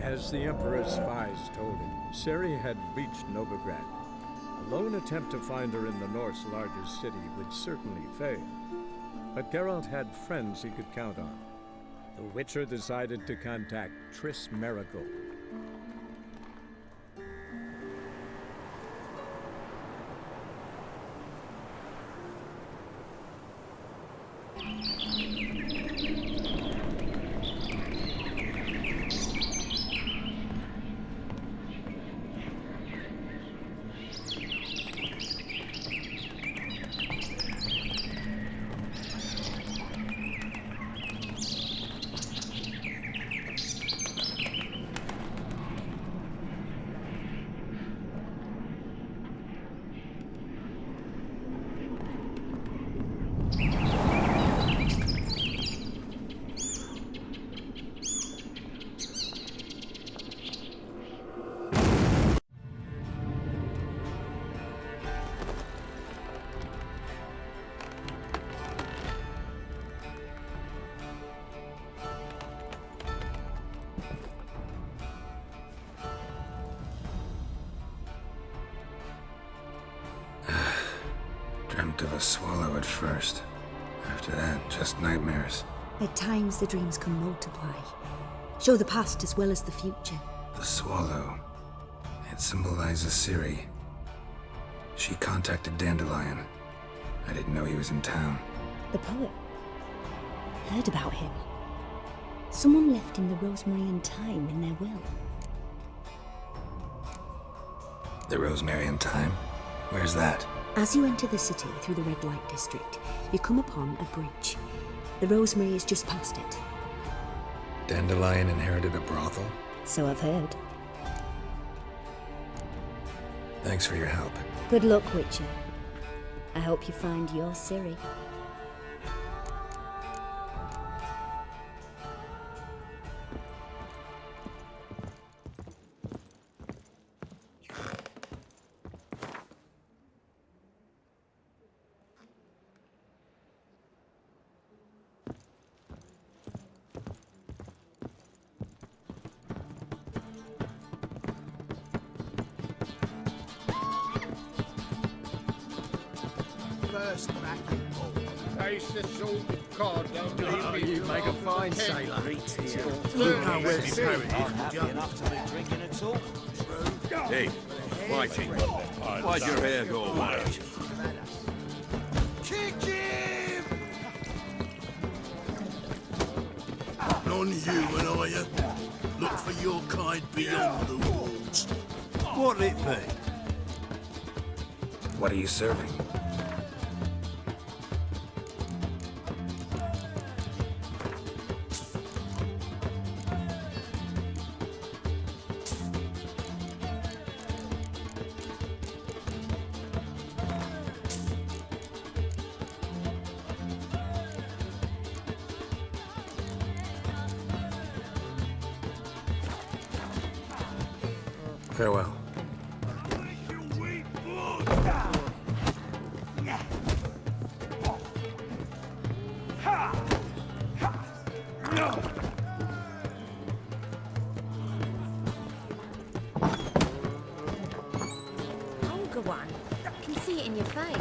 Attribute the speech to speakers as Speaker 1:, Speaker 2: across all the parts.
Speaker 1: As the Emperor's spies told him, Ciri had reached Novigrad. A lone attempt to find her in the North's largest city would certainly fail. But Geralt had friends he could count on. The Witcher decided to contact Triss Merigold.
Speaker 2: Dreamt of a swallow at first. After that, just nightmares.
Speaker 3: At times, the dreams can multiply. Show the past as well as the future.
Speaker 2: The swallow. It symbolizes Ciri. She contacted Dandelion. I didn't know he was in town.
Speaker 3: The poet. Heard about him. Someone left him the Rosemary and Thyme in their will.
Speaker 2: The Rosemary and Thyme? Where's that?
Speaker 3: As you enter the city through the red light district, you come upon a bridge. The Rosemary is just past it.
Speaker 2: Dandelion inherited a brothel?
Speaker 3: So I've heard.
Speaker 2: Thanks for your help.
Speaker 3: Good luck, Witcher. I hope you find your Ciri.
Speaker 1: You make a fine sailor.
Speaker 4: Hey, fighting. Why'd your hair go white?
Speaker 5: Kick him! None human, are you? Look for your kind beyond the walls. What'll it be?
Speaker 2: What are you serving? Farewell.
Speaker 6: Olga one. I can see it in your face.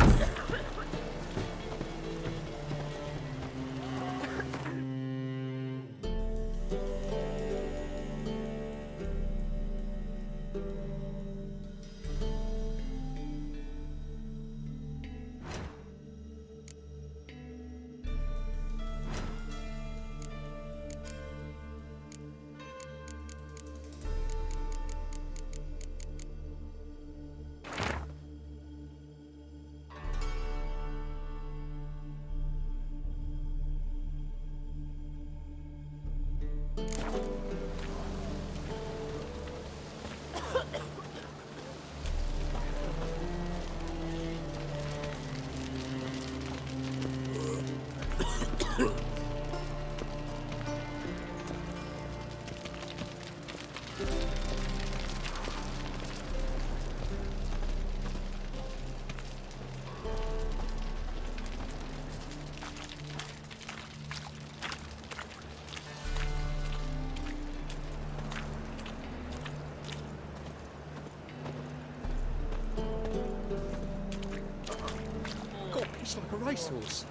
Speaker 7: racehorse.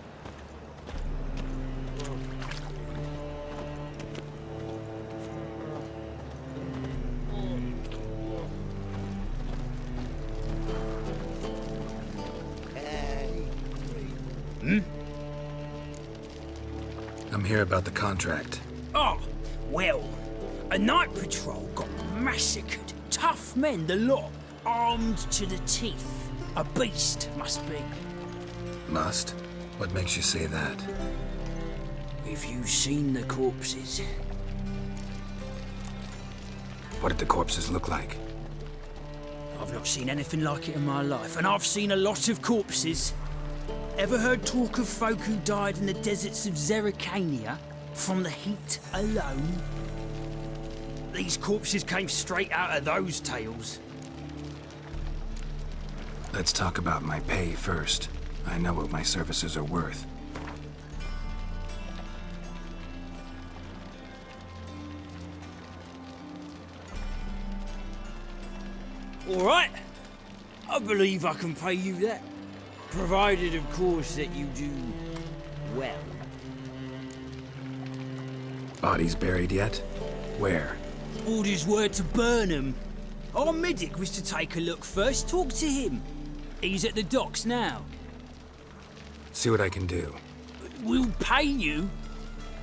Speaker 2: I'm here about the contract.
Speaker 8: Oh, well, a night patrol got massacred. Tough men, the lot, armed to the teeth. A beast, must be.
Speaker 2: Must? What makes you say that?
Speaker 8: If you've seen the corpses.
Speaker 2: What did the corpses look like?
Speaker 8: I've not seen anything like it in my life, and I've seen a lot of corpses. Ever heard talk of folk who died in the deserts of Zerrikania from the heat alone? These corpses came straight out of those tales.
Speaker 2: Let's talk about my pay first. I know what my services are worth.
Speaker 8: All right. I believe I can pay you that. Provided, of course, that you do well.
Speaker 2: Bodies buried yet? Where?
Speaker 8: Orders were to burn them. Our medic was to take a look first, talk to him. He's at the docks now.
Speaker 2: See what I can do.
Speaker 8: We'll pay you.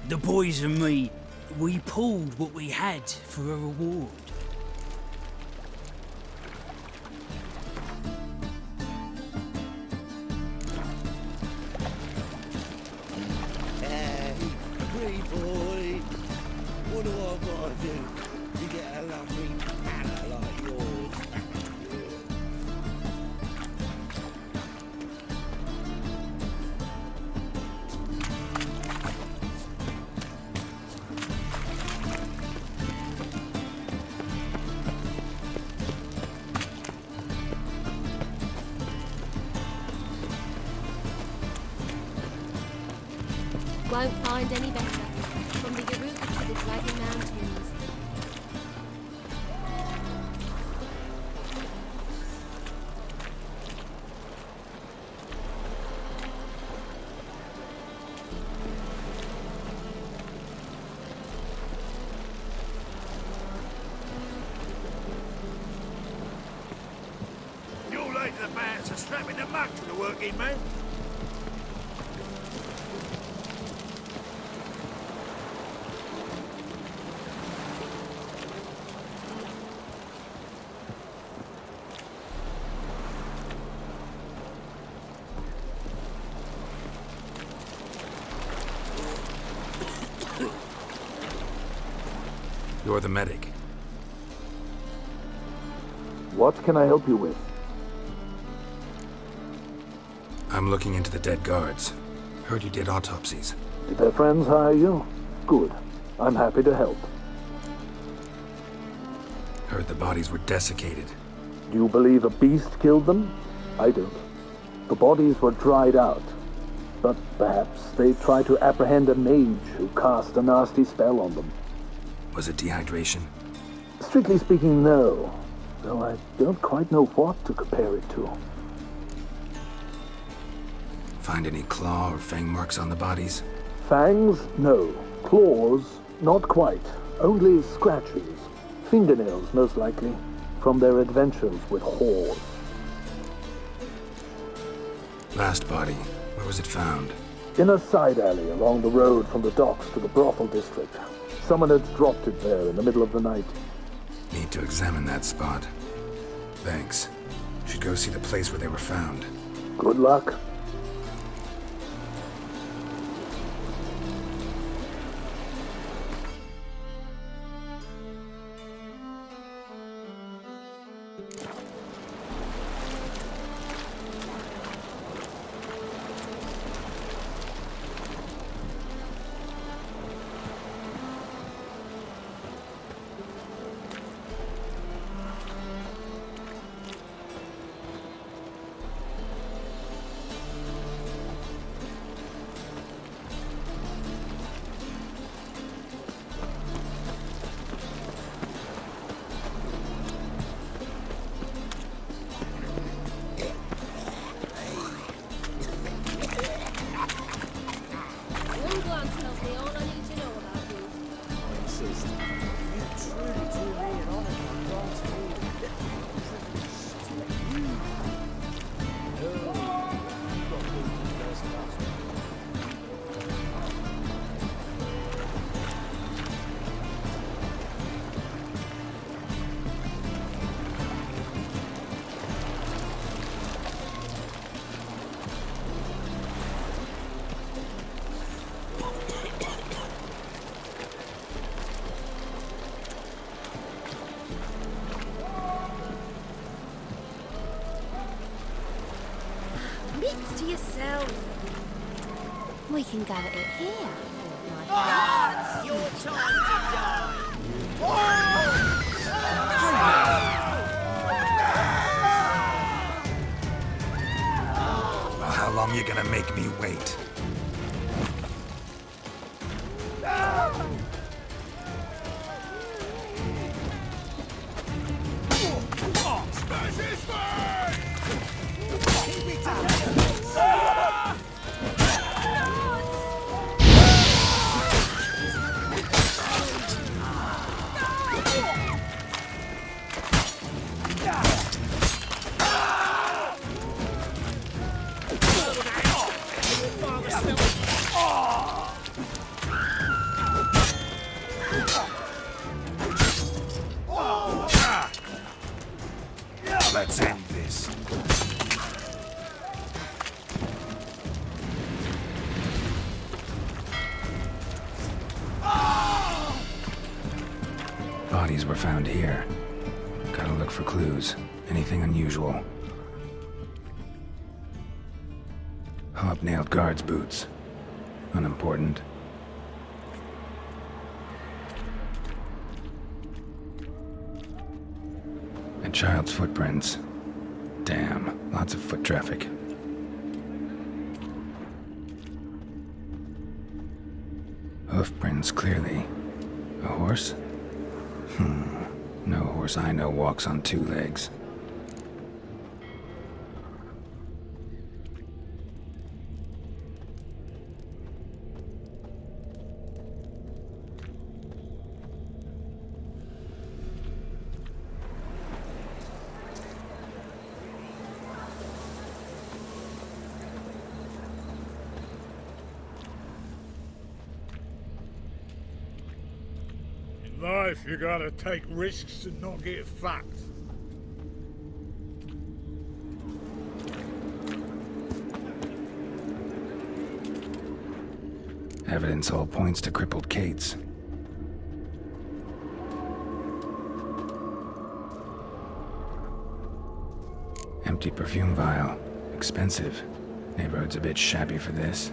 Speaker 8: The boys and me, we pulled what we had for a reward.
Speaker 5: Hey, pretty boy. What do I gotta do to get a lovely palate like yours?
Speaker 6: Won't find any better. From the Yrden to the Dragon Mountains.
Speaker 5: You're late to the bands and strapping the mug to the working man.
Speaker 2: You're the medic.
Speaker 9: What can I help you with?
Speaker 2: I'm looking into the dead guards. Heard you did autopsies.
Speaker 9: Did their friends hire you? Good. I'm happy to help.
Speaker 2: Heard the bodies were desiccated.
Speaker 9: Do you believe a beast killed them? I don't. The bodies were dried out. But perhaps they tried to apprehend a mage who cast a nasty spell on them.
Speaker 2: Was it dehydration?
Speaker 9: Strictly speaking, no. Though I don't quite know what to compare it to.
Speaker 2: Find any claw or fang marks on the bodies?
Speaker 9: Fangs? No. Claws? Not quite. Only scratches. Fingernails, most likely. From their adventures with whores.
Speaker 2: Last body. Where was it found?
Speaker 9: In a side alley along the road from the docks to the brothel district. Someone had dropped it there in the middle of the night.
Speaker 2: Need to examine that spot. Thanks. Should go see the place where they were found.
Speaker 9: Good luck.
Speaker 6: yourself. We can go at it here.
Speaker 7: It's your time to die!
Speaker 2: Well, how long you gonna make me wait? Let's end this. Bodies were found here. Gotta look for clues. Anything unusual. Hobnailed guards' boots. Unimportant. A child's footprints. Damn, lots of foot traffic. Hoof prints, clearly. A horse? No horse I know walks on two legs.
Speaker 5: In life, you gotta take risks and not get fucked.
Speaker 2: Evidence all points to crippled Kate's. Empty perfume vial. Expensive. Neighborhood's a bit shabby for this.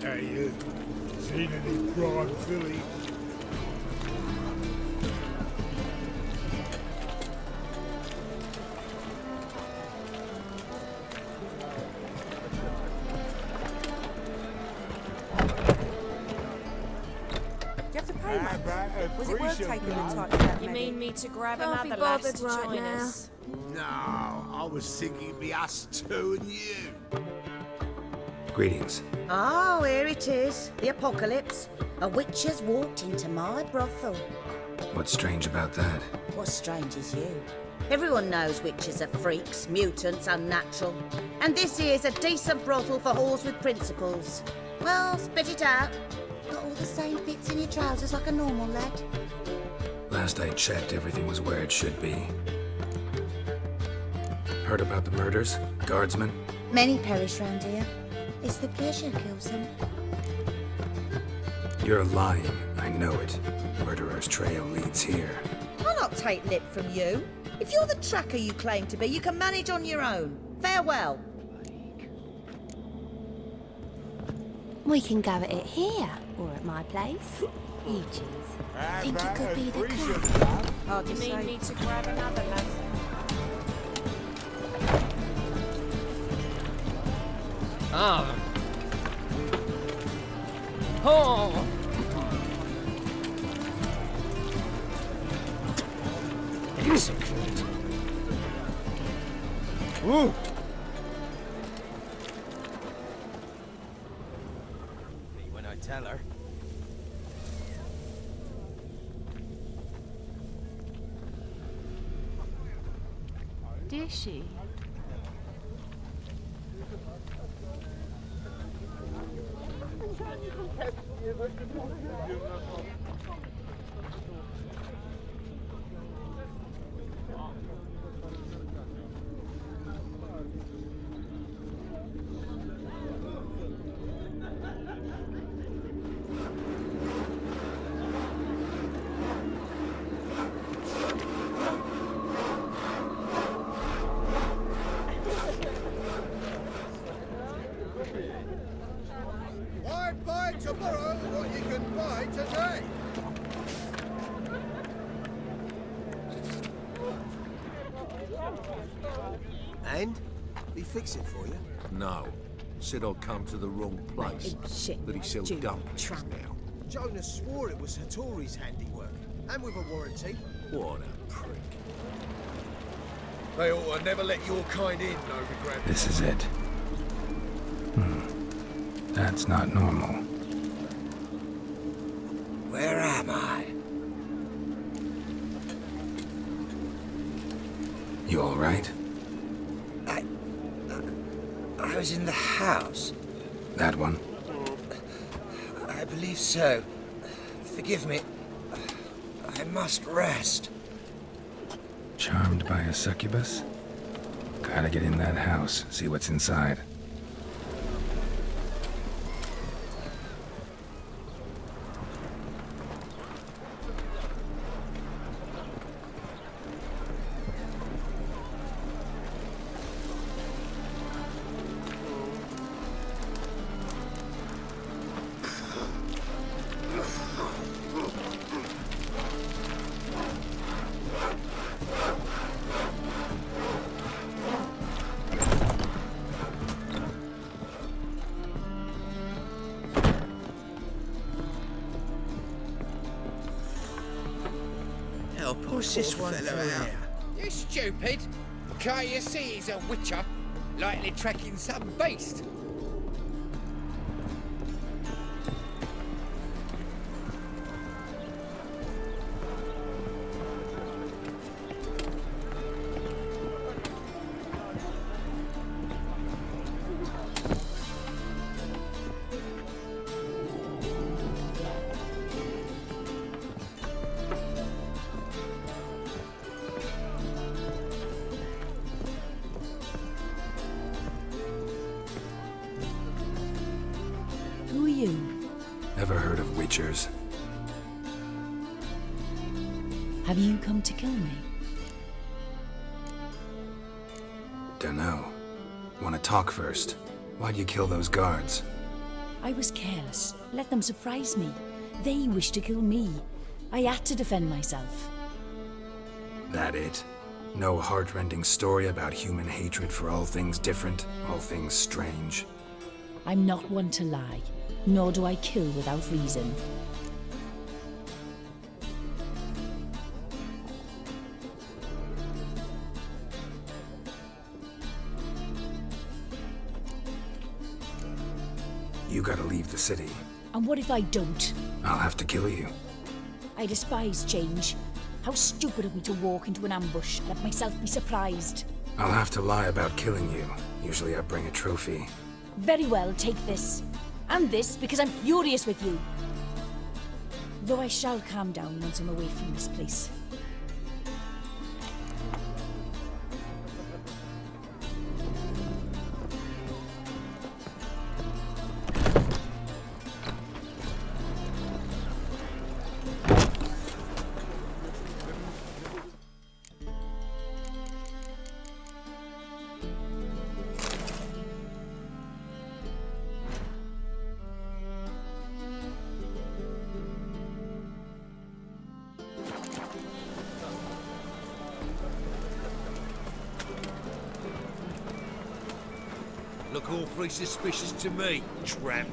Speaker 5: Hey, you seen any prime filly?
Speaker 10: Was it worth taking the time for that?
Speaker 7: You mean me to grab
Speaker 6: Can't
Speaker 7: another
Speaker 6: be
Speaker 7: lass
Speaker 6: bothered
Speaker 7: to
Speaker 6: right
Speaker 7: join
Speaker 6: now.
Speaker 7: us?
Speaker 5: No, I was thinking it'd be us two and you.
Speaker 2: Greetings.
Speaker 11: Oh, here it is. The apocalypse. A witch has walked into my brothel.
Speaker 2: What's strange about that?
Speaker 11: What's strange is you. Everyone knows witches are freaks, mutants, unnatural. And this here's a decent brothel for whores with principles. Well, spit it out. Got all the same bits in your trousers like a normal lad.
Speaker 2: Last I checked, everything was where it should be. Heard about the murders? Guardsmen?
Speaker 11: Many perish round here. It's the pleasure kills them.
Speaker 2: You're lying. I know it. Murderer's trail leads here.
Speaker 11: I'll not take lip from you. If you're the tracker you claim to be, you can manage on your own. Farewell.
Speaker 6: We can go at it here, or at my place. You choose. Think it could be the club?
Speaker 10: Hard to
Speaker 7: You mean
Speaker 10: say.
Speaker 7: me to grab another lass?
Speaker 12: Ah. Oh. Execute. Ooh.
Speaker 7: Me when I tell her.
Speaker 13: is she?
Speaker 5: Why buy tomorrow what you can buy today?
Speaker 14: And? He fix it for you?
Speaker 4: No. Said I'd come to the wrong place.
Speaker 11: Shit.
Speaker 4: That he sells dumplings now.
Speaker 14: Jonas swore it was Hattori's handiwork. And with a warranty.
Speaker 4: What a prick. They ought to never let your kind in, Novigrad.
Speaker 2: This is it. That's not normal.
Speaker 14: Where am I?
Speaker 2: You all right?
Speaker 14: I was in the house.
Speaker 2: That one?
Speaker 14: I believe so. Forgive me. I must rest.
Speaker 2: Charmed by a succubus? Gotta get in that house, see what's inside.
Speaker 14: What's this one fella out?
Speaker 7: You stupid! Can't you see he's a witcher? Likely tracking some beast.
Speaker 3: Who are you?
Speaker 2: Ever heard of witchers?
Speaker 3: Have you come to kill me?
Speaker 2: Dunno. Wanna talk first? Why'd you kill those guards?
Speaker 3: I was careless. Let them surprise me. They wished to kill me. I had to defend myself.
Speaker 2: That it? No heart-rending story about human hatred for all things different, all things strange?
Speaker 3: I'm not one to lie, nor do I kill without reason.
Speaker 2: You gotta leave the city.
Speaker 3: And what if I don't?
Speaker 2: I'll have to kill you.
Speaker 3: I despise change. How stupid of me to walk into an ambush and let myself be surprised.
Speaker 2: I'll have to lie about killing you. Usually I bring a trophy.
Speaker 3: Very well, take this. And this, because I'm furious with you. Though I shall calm down once I'm away from this place.
Speaker 4: Look awfully suspicious to me, tramp.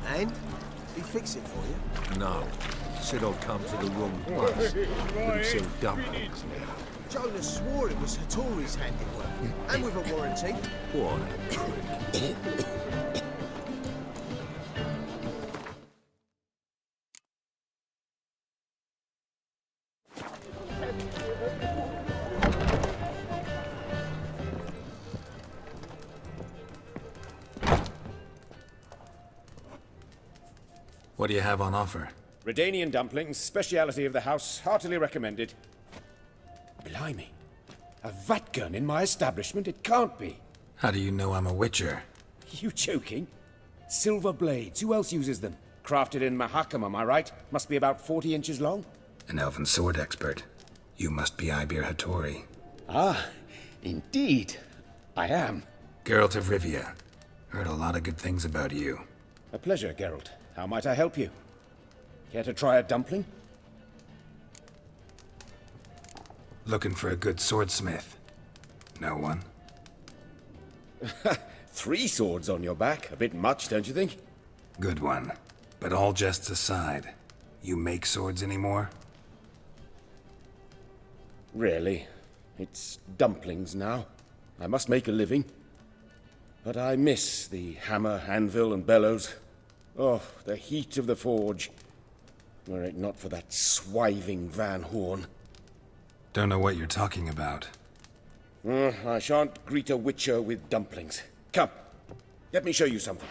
Speaker 14: And? He fix it for you?
Speaker 4: No. Said I'd come to the wrong place. But he sells dumplings now.
Speaker 14: Jonas swore it was Hattori's handiwork. And with a warranty.
Speaker 4: What a prick.
Speaker 2: What do you have on offer?
Speaker 13: Redanian dumplings, speciality of the house, heartily recommended. Blimey. A vat gun in my establishment? It can't be.
Speaker 2: How do you know I'm a witcher?
Speaker 13: You joking? Silver blades, who else uses them? Crafted in Mahakam, am I right? Must be about 40 inches long?
Speaker 2: An elven sword expert. You must be Hattori.
Speaker 13: Ah, indeed. I am.
Speaker 2: Geralt of Rivia. Heard a lot of good things about you.
Speaker 13: A pleasure, Geralt. How might I help you? Care to try a dumpling?
Speaker 2: Looking for a good swordsmith. No one?
Speaker 13: 3 swords on your back. A bit much, don't you think?
Speaker 2: Good one. But all jests aside, you make swords anymore?
Speaker 13: Really. It's dumplings now. I must make a living. But I miss the hammer, anvil, and bellows. Oh, the heat of the forge. Were it not for that swiving Van Horn.
Speaker 2: Don't know what you're talking about.
Speaker 13: I shan't greet a witcher with dumplings. Come, let me show you something.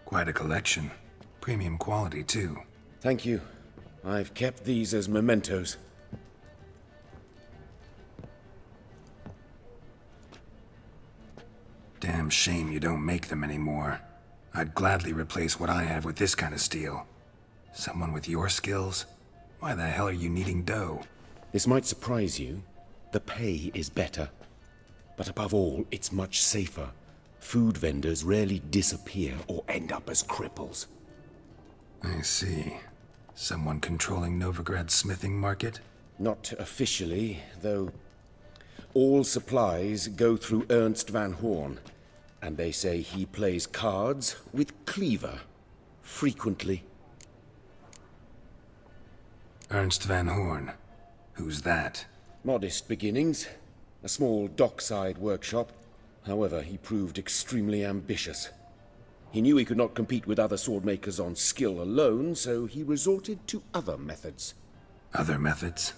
Speaker 2: Quite a collection. Premium quality, too.
Speaker 13: Thank you. I've kept these as mementos.
Speaker 2: Damn shame you don't make them anymore. I'd gladly replace what I have with this kind of steel. Someone with your skills? Why the hell are you needing dough?
Speaker 13: This might surprise you. The pay is better. But above all, it's much safer. Food vendors rarely disappear or end up as cripples.
Speaker 2: I see. Someone controlling Novigrad's smithing market?
Speaker 13: Not officially, though all supplies go through Ernst Van Horn, and they say he plays cards with Cleaver, frequently.
Speaker 2: Ernst Van Horn? Who's that?
Speaker 13: Modest beginnings. A small dockside workshop. However, he proved extremely ambitious. He knew he could not compete with other swordmakers on skill alone, so he resorted to other methods.
Speaker 2: Other methods?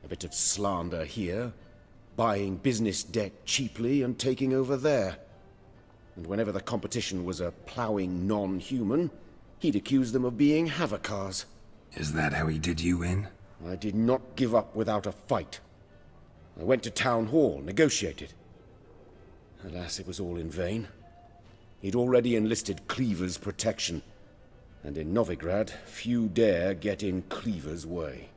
Speaker 13: A bit of slander here, buying business debt cheaply and taking over there. And whenever the competition was a ploughing non-human, he'd accuse them of being Havocars.
Speaker 2: Is that how he did you in?
Speaker 13: I did not give up without a fight. I went to Town Hall, negotiated. Alas, it was all in vain. He'd already enlisted Cleaver's protection, and in Novigrad, few dare get in Cleaver's way.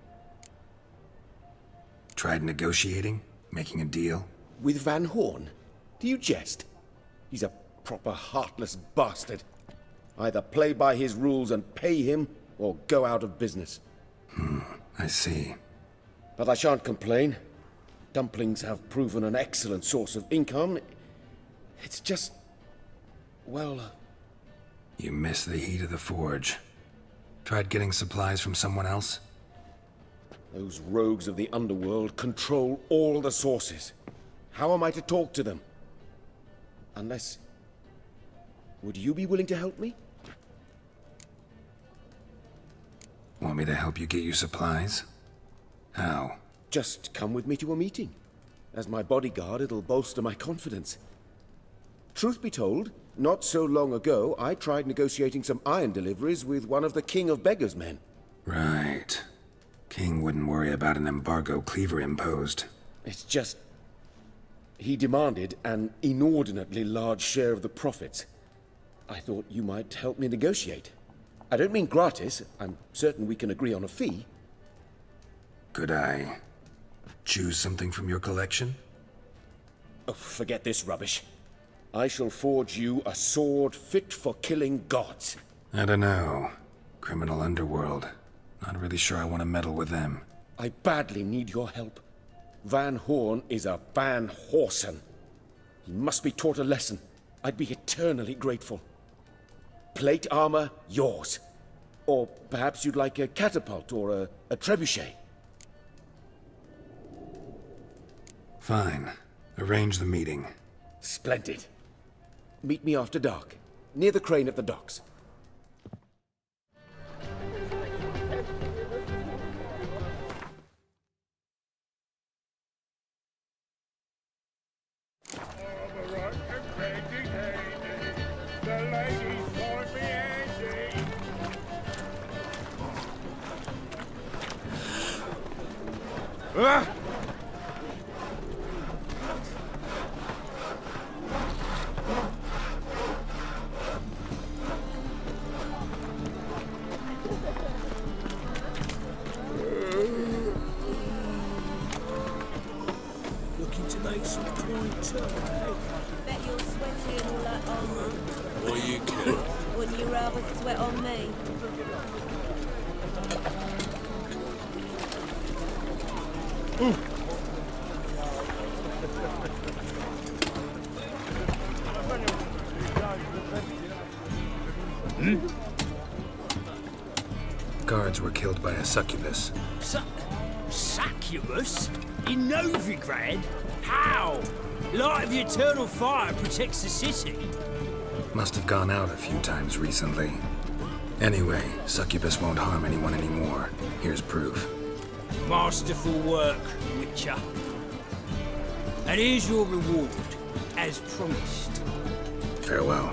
Speaker 2: Tried negotiating? Making a deal?
Speaker 13: With Van Horn? Do you jest? He's a proper heartless bastard. Either play by his rules and pay him, or go out of business.
Speaker 2: I see.
Speaker 13: But I shan't complain. Dumplings have proven an excellent source of income. It's just... well...
Speaker 2: You miss the heat of the forge. Tried getting supplies from someone else?
Speaker 13: Those rogues of the underworld control all the sources. How am I to talk to them? Unless... would you be willing to help me?
Speaker 2: Want me to help you get you supplies? How?
Speaker 13: Just come with me to a meeting. As my bodyguard, it'll bolster my confidence. Truth be told, not so long ago, I tried negotiating some iron deliveries with one of the King of Beggars' men.
Speaker 2: Right. King wouldn't worry about an embargo Cleaver imposed.
Speaker 13: It's just... he demanded an inordinately large share of the profits. I thought you might help me negotiate. I don't mean gratis. I'm certain we can agree on a fee.
Speaker 2: Could I choose something from your collection?
Speaker 13: Oh, forget this rubbish. I shall forge you a sword fit for killing gods.
Speaker 2: I don't know. Criminal underworld. Not really sure I want to meddle with them.
Speaker 13: I badly need your help. Van Horn is a Van Horsen. He must be taught a lesson. I'd be eternally grateful. Plate armor, yours. Or perhaps you'd like a catapult or a trebuchet.
Speaker 2: Fine. Arrange the meeting.
Speaker 13: Splendid. Meet me after dark, near the crane at the docks.
Speaker 14: Looking to make some coin,
Speaker 10: Bet you're sweaty and all that armour.
Speaker 5: Why you care?
Speaker 10: Wouldn't you rather sweat on me?
Speaker 2: Guards were killed by a succubus.
Speaker 8: Succubus? In Novigrad? How? Light of the eternal fire protects the city.
Speaker 2: Must have gone out a few times recently. Anyway, succubus won't harm anyone anymore. Here's proof.
Speaker 8: Masterful work, Witcher. And here's your reward, as promised.
Speaker 2: Farewell.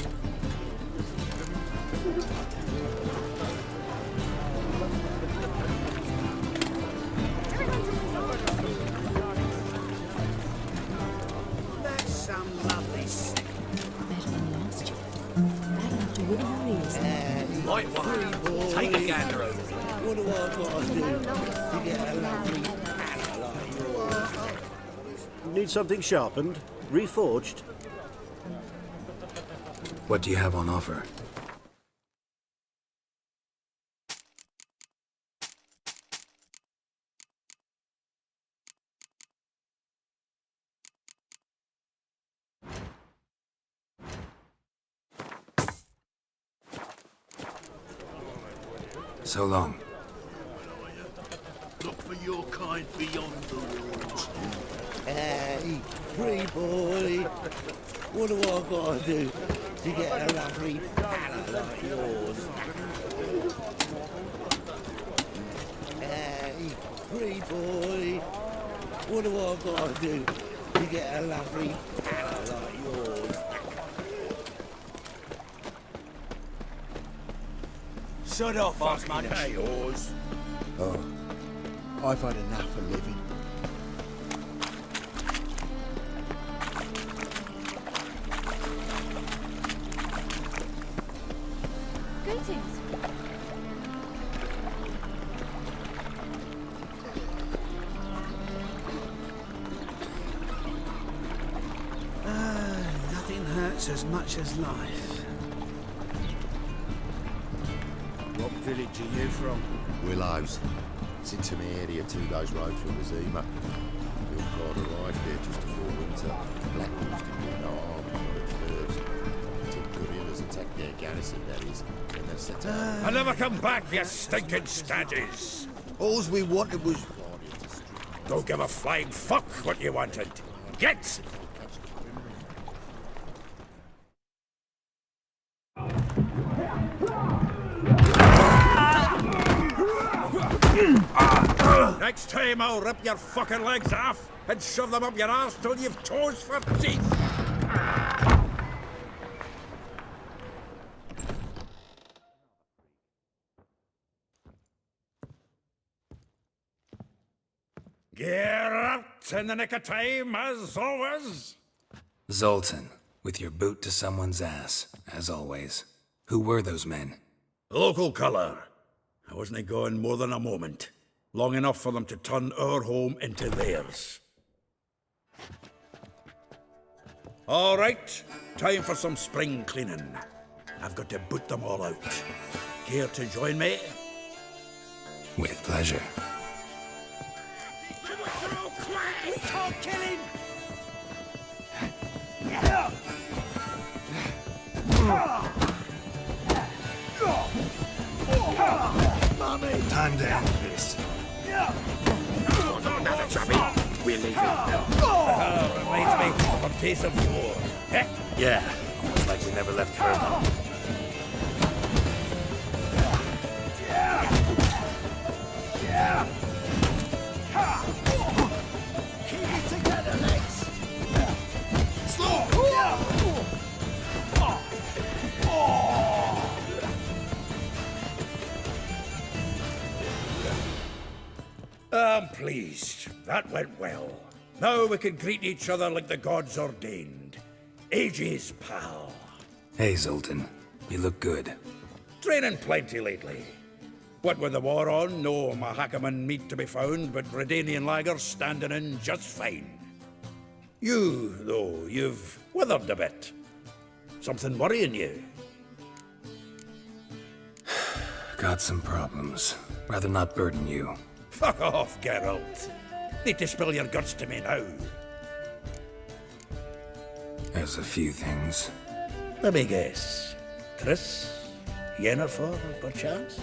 Speaker 14: That's some lovely sick.
Speaker 3: Better than last year. That after Woodhall is.
Speaker 4: Light one. Take a gander over.
Speaker 5: What do I gotta do to get a lovely panel like yours?
Speaker 14: Need something sharpened? Reforged?
Speaker 2: What do you have on offer? So long.
Speaker 5: Look for your kind beyond the walls.
Speaker 15: Hey, free boy. What do I gotta do to get a lovely panel like yours? Hey, free boy. What do I gotta do to get a lovely panel like yours?
Speaker 14: Shut off, Osman.
Speaker 5: Yours.
Speaker 15: Oh, I've had enough of living.
Speaker 6: Greetings.
Speaker 14: Nothing hurts as much as life. What village are you from?
Speaker 16: Willows. It's into my area 2 days' road from Zima. Your guard arrived here just before winter. Black Wolves didn't do no harm at first. Till guerrillas attacked their garrison, that is. And they've set out.
Speaker 4: I'll never come back, you stinking staggies.
Speaker 15: All we wanted was...
Speaker 4: Don't give a flying fuck what you wanted. Get! Next time I'll rip your fucking legs off and shove them up your arse till you've toes for teeth. Geralt in the nick of time, as always.
Speaker 2: Zoltan, with your boot to someone's ass, as always. Who were those men?
Speaker 4: Local colour. I wasn't going more than a moment. Long enough for them to turn our home into theirs. All right, time for some spring cleaning. I've got to boot them all out. Care to join me?
Speaker 2: With pleasure.
Speaker 14: We can't kill him!
Speaker 2: Time to end this.
Speaker 4: Another chubby. We're leaving. Reminds me of a piece of war. Heck,
Speaker 2: Yeah, almost like we never left Yrden.
Speaker 14: Keep it together, legs!
Speaker 4: I'm pleased. That went well. Now we can greet each other like the gods ordained. Ages, pal.
Speaker 2: Hey, Zoltan. You look good.
Speaker 4: Training plenty lately. What with the war on, no Mahakaman meat to be found, but Redanian lagers standing in just fine. You, though, you've withered a bit. Something worrying you?
Speaker 2: Got some problems. Rather not burden you.
Speaker 4: Fuck off, Geralt. Need to spill your guts to me now.
Speaker 2: There's a few things.
Speaker 4: Let me guess. Triss? Yennefer, perchance?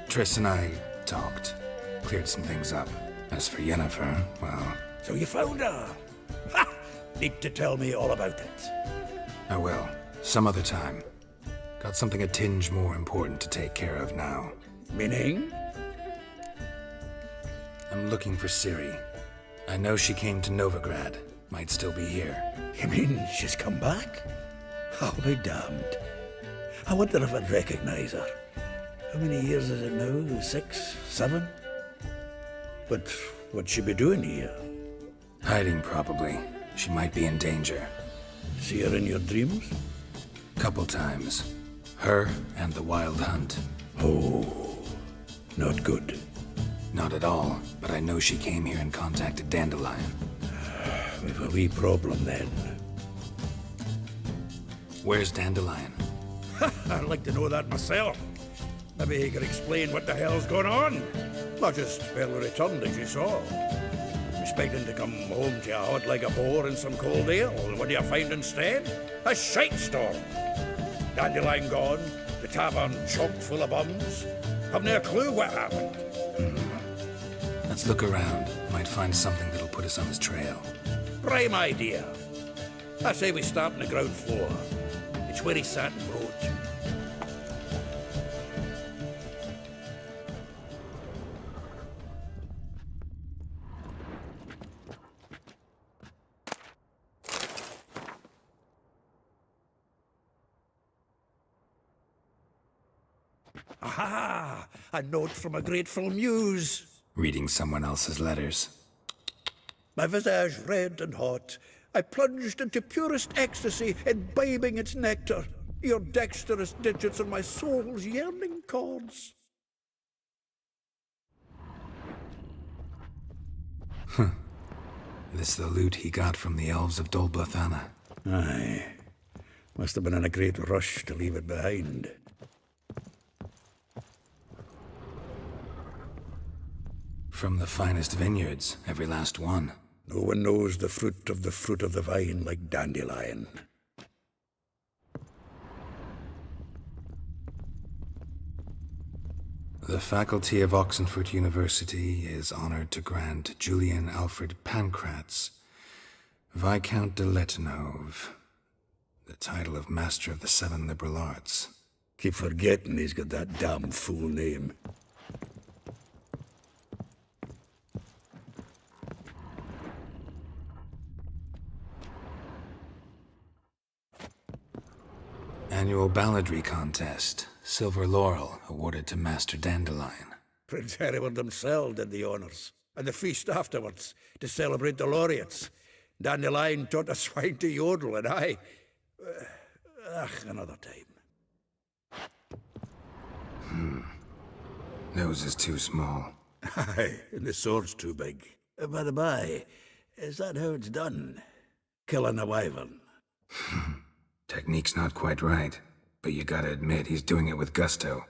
Speaker 2: Triss and I talked. Cleared some things up. As for Yennefer, well...
Speaker 4: So you found her? Ha! Need to tell me all about it.
Speaker 2: I will. Some other time. Got something a tinge more important to take care of now.
Speaker 4: Meaning?
Speaker 2: I'm looking for Ciri. I know she came to Novigrad. Might still be here.
Speaker 4: You mean she's come back? I'll be damned. I wonder if I'd recognize her. How many years is it now? 6? 7? But what'd she be doing here?
Speaker 2: Hiding, probably. She might be in danger.
Speaker 4: See her in your dreams?
Speaker 2: Couple times. Her and the Wild Hunt.
Speaker 4: Oh, not good.
Speaker 2: Not at all, but I know she came here and contacted Dandelion.
Speaker 4: We've a wee problem then.
Speaker 2: Where's Dandelion?
Speaker 4: I'd like to know that myself. Maybe he could explain what the hell's going on. Not just barely returned, as you saw. Expecting to come home to a hot like a boar in some cold ale, and what do you find instead? A shitestorm. Dandelion gone, the tavern chocked full of bums. Have no clue what happened.
Speaker 2: Let's look around. Might find something that'll put us on his trail.
Speaker 4: Prime idea. I say we start on the ground floor. It's where he sat and wrote. Aha! A note from a grateful muse.
Speaker 2: Reading someone else's letters.
Speaker 4: My visage red and hot, I plunged into purest ecstasy, imbibing its nectar. Your dexterous digits on my soul's yearning chords.
Speaker 2: This the loot he got from the elves of Dol Blathanna.
Speaker 4: Aye. Must have been in a great rush to leave it behind.
Speaker 2: From the finest vineyards, every last one.
Speaker 4: No one knows the fruit of the vine like Dandelion.
Speaker 2: The faculty of Oxenford University is honored to grant Julian Alfred Pancratz, Viscount de Letenove, the title of Master of the Seven Liberal Arts.
Speaker 4: Keep forgetting he's got that damn fool name.
Speaker 2: Annual balladry contest. Silver laurel awarded to Master Dandelion.
Speaker 4: Prince Hereward himself did the honours, and the feast afterwards, to celebrate the laureates. Dandelion taught a swine to yodel, and I... another time.
Speaker 2: Nose is too small.
Speaker 4: Aye, and the sword's too big. By the by, is that how it's done? Killing a wyvern?
Speaker 2: Technique's not quite right, but you gotta admit he's doing it with gusto.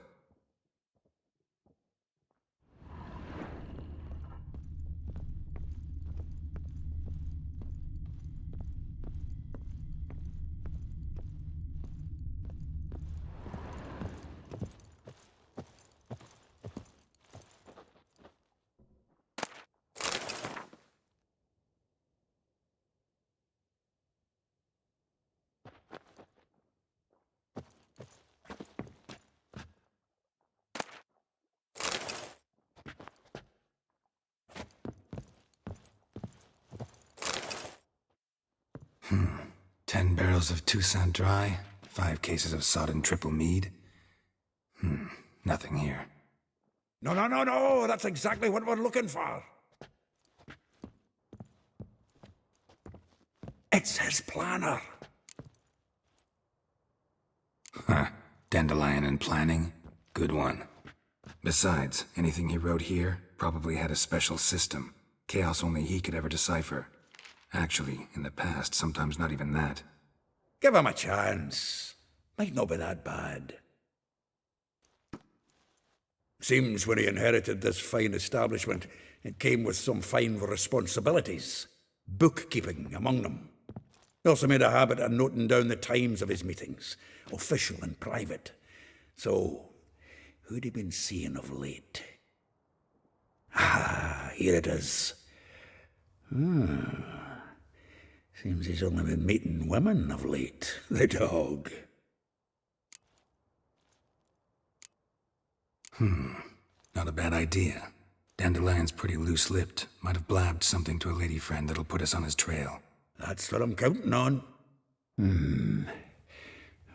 Speaker 2: Hmm. 10 barrels of Toussaint Dry, 5 cases of sodden triple mead. Nothing here.
Speaker 4: No, that's exactly what we're looking for. It's his planner.
Speaker 2: Huh. Dandelion and planning? Good one. Besides, anything he wrote here probably had a special system. Chaos only he could ever decipher. Actually, in the past, sometimes not even that.
Speaker 4: Give him a chance. Might not be that bad. Seems when he inherited this fine establishment, it came with some fine responsibilities. Bookkeeping among them. He also made a habit of noting down the times of his meetings, official and private. So, who'd he been seeing of late? Ah, here it is. Seems he's only been meeting women of late, the dog.
Speaker 2: Not a bad idea. Dandelion's pretty loose-lipped. Might have blabbed something to a lady friend that'll put us on his trail.
Speaker 4: That's what I'm counting on.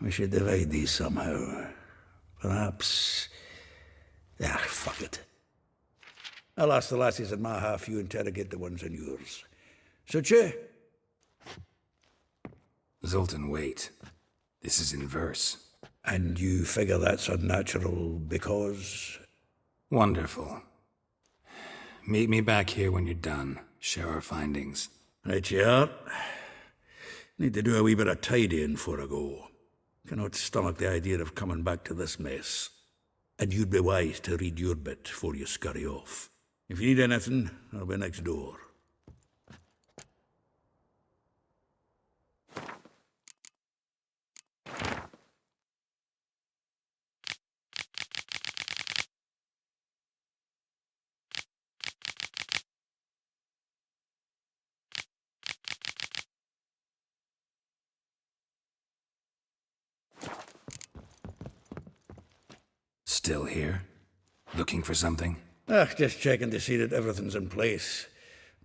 Speaker 4: We should divide these somehow. Perhaps... fuck it. I'll ask the lassies in my half, you interrogate the ones in yours. Suit you?
Speaker 2: Zoltan, wait. This is in verse.
Speaker 4: And you figure that's unnatural because...
Speaker 2: Wonderful. Meet me back here when you're done. Share our findings.
Speaker 4: Right you are. Need to do a wee bit of tidying before I go. Cannot stomach the idea of coming back to this mess. And you'd be wise to read your bit before you scurry off. If you need anything, I'll be next door.
Speaker 2: Still here? Looking for something?
Speaker 4: Just checking to see that everything's in place.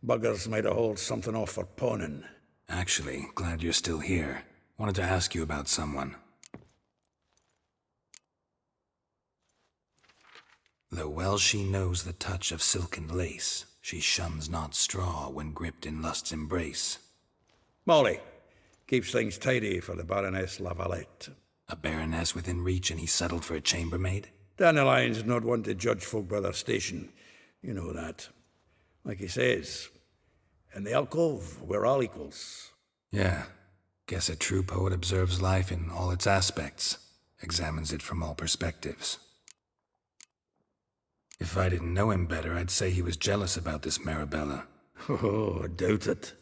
Speaker 4: Buggers might have hauled something off for pawning.
Speaker 2: Actually, glad you're still here. Wanted to ask you about someone. Though well she knows the touch of silken lace, she shuns not straw when gripped in lust's embrace.
Speaker 4: Molly. Keeps things tidy for the Baroness Lavalette.
Speaker 2: A baroness within reach and he settled for a chambermaid?
Speaker 4: Dandelion's not one to judge folk by their station. You know that. Like he says, in the alcove, we're all equals.
Speaker 2: Yeah. Guess a true poet observes life in all its aspects, examines it from all perspectives. If I didn't know him better, I'd say he was jealous about this Marabella.
Speaker 4: Oh, I doubt it.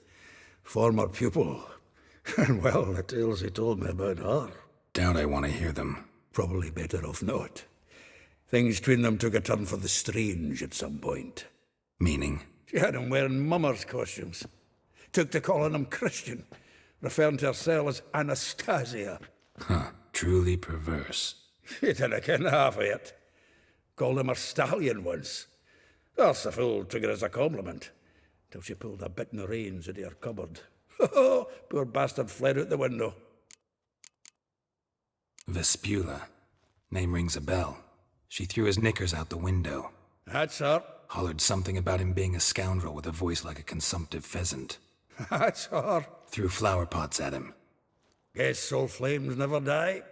Speaker 4: Former pupil. And well, the tales he told me about her.
Speaker 2: Doubt I want to hear them.
Speaker 4: Probably better off not. Things between them took a turn for the strange at some point.
Speaker 2: Meaning?
Speaker 4: She had him wearing mummers' costumes. Took to calling him Christian, referring to herself as Anastasia.
Speaker 2: Huh, truly perverse.
Speaker 4: He didn't ken half of it. Called him her stallion once. Else the fool took it as a compliment, till she pulled a bit in the reins into her cupboard. Poor bastard fled out the window.
Speaker 2: Vespula. Name rings a bell. She threw his knickers out the window.
Speaker 4: That's her.
Speaker 2: Hollered something about him being a scoundrel with a voice like a consumptive pheasant.
Speaker 4: That's her.
Speaker 2: Threw flower pots at him.
Speaker 4: Guess soul flames never die.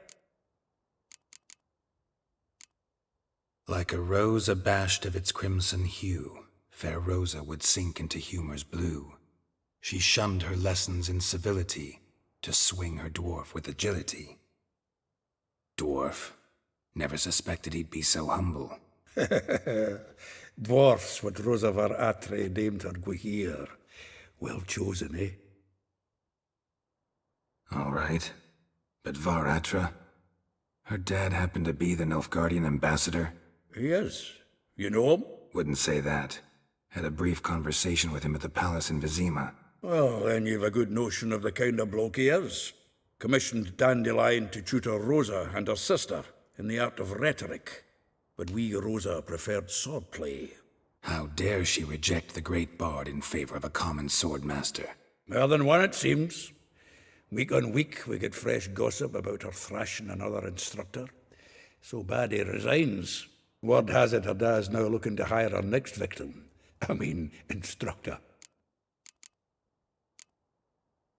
Speaker 2: Like a rose abashed of its crimson hue, fair Rosa would sink into humor's blue. She shunned her lessons in civility to swing her dwarf with agility. Dwarf. Never suspected he'd be so humble.
Speaker 4: Dwarfs what Rosa var Atre named her Guihir. Well chosen, eh?
Speaker 2: All right. But Var Atra? Her dad happened to be the Nilfgaardian ambassador?
Speaker 4: He is. You know him?
Speaker 2: Wouldn't say that. Had a brief conversation with him at the palace in Vizima.
Speaker 4: Well, then you've a good notion of the kind of bloke he is. Commissioned Dandelion to tutor Rosa and her sister in the art of rhetoric. But we, Rosa, preferred swordplay.
Speaker 2: How dare she reject the great bard in favor of a common swordmaster?
Speaker 4: More than one, it seems. Week on week, we get fresh gossip about her thrashing another instructor. So bad he resigns. Word has it her dad's now looking to hire her next victim. I mean, instructor.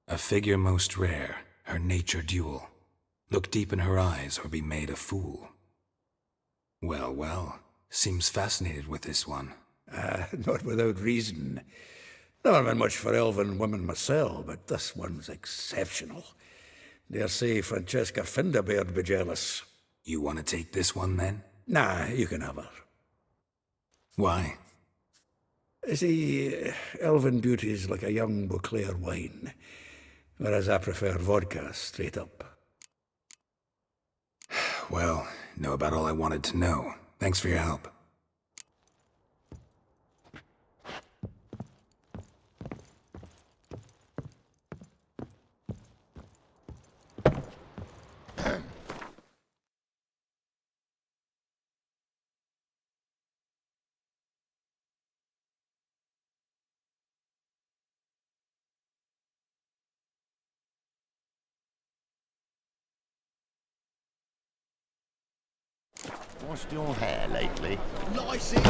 Speaker 2: A figure most rare, her nature dual. Look deep in her eyes or be made a fool. Well, well, seems fascinated with this one.
Speaker 4: Not without reason. Never been much for elven women myself, but this one's exceptional. Dare say Francesca Finderbeard be jealous.
Speaker 2: You want to take this one, then?
Speaker 4: Nah, you can have her.
Speaker 2: Why?
Speaker 4: See, elven beauty's like a young Beauclair wine, whereas I prefer vodka straight up.
Speaker 2: Well, know about all I wanted to know. Thanks for your help.
Speaker 16: What's your hair lately?
Speaker 15: Nice in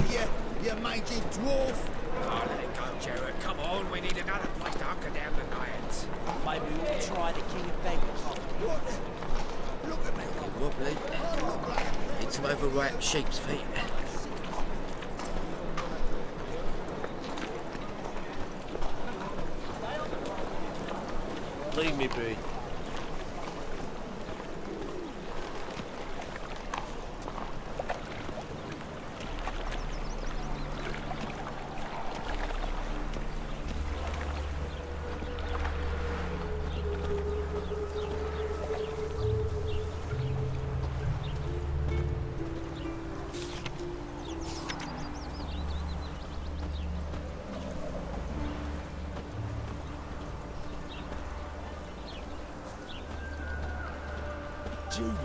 Speaker 15: you mangy dwarf.
Speaker 7: Oh, let it go, Geralt. Come on, we need another place to hunker down the night.
Speaker 14: Maybe we'll try the King of Beggars.
Speaker 15: What? Look at me.
Speaker 7: Wobbly. Need some overripe sheep's feet.
Speaker 14: Leave me be.
Speaker 15: Julian,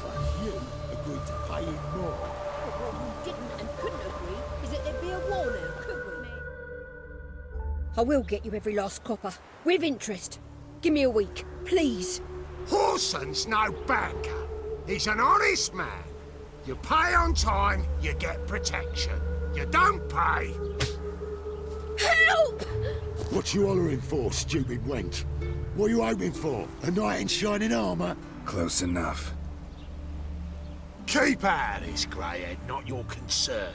Speaker 15: but you agreed to pay him more.
Speaker 10: What we didn't and couldn't agree is that there'd be a war now, could we?
Speaker 3: I will get you every last copper, with interest. Give me a week, please.
Speaker 17: Horson's no banker. He's an honest man. You pay on time, you get protection. You don't pay...
Speaker 3: Help!
Speaker 15: What you hollering for, stupid wench? What are you hoping for? A knight in shining armour?
Speaker 2: Close enough.
Speaker 17: Keep out of this, greyhead, not your concern.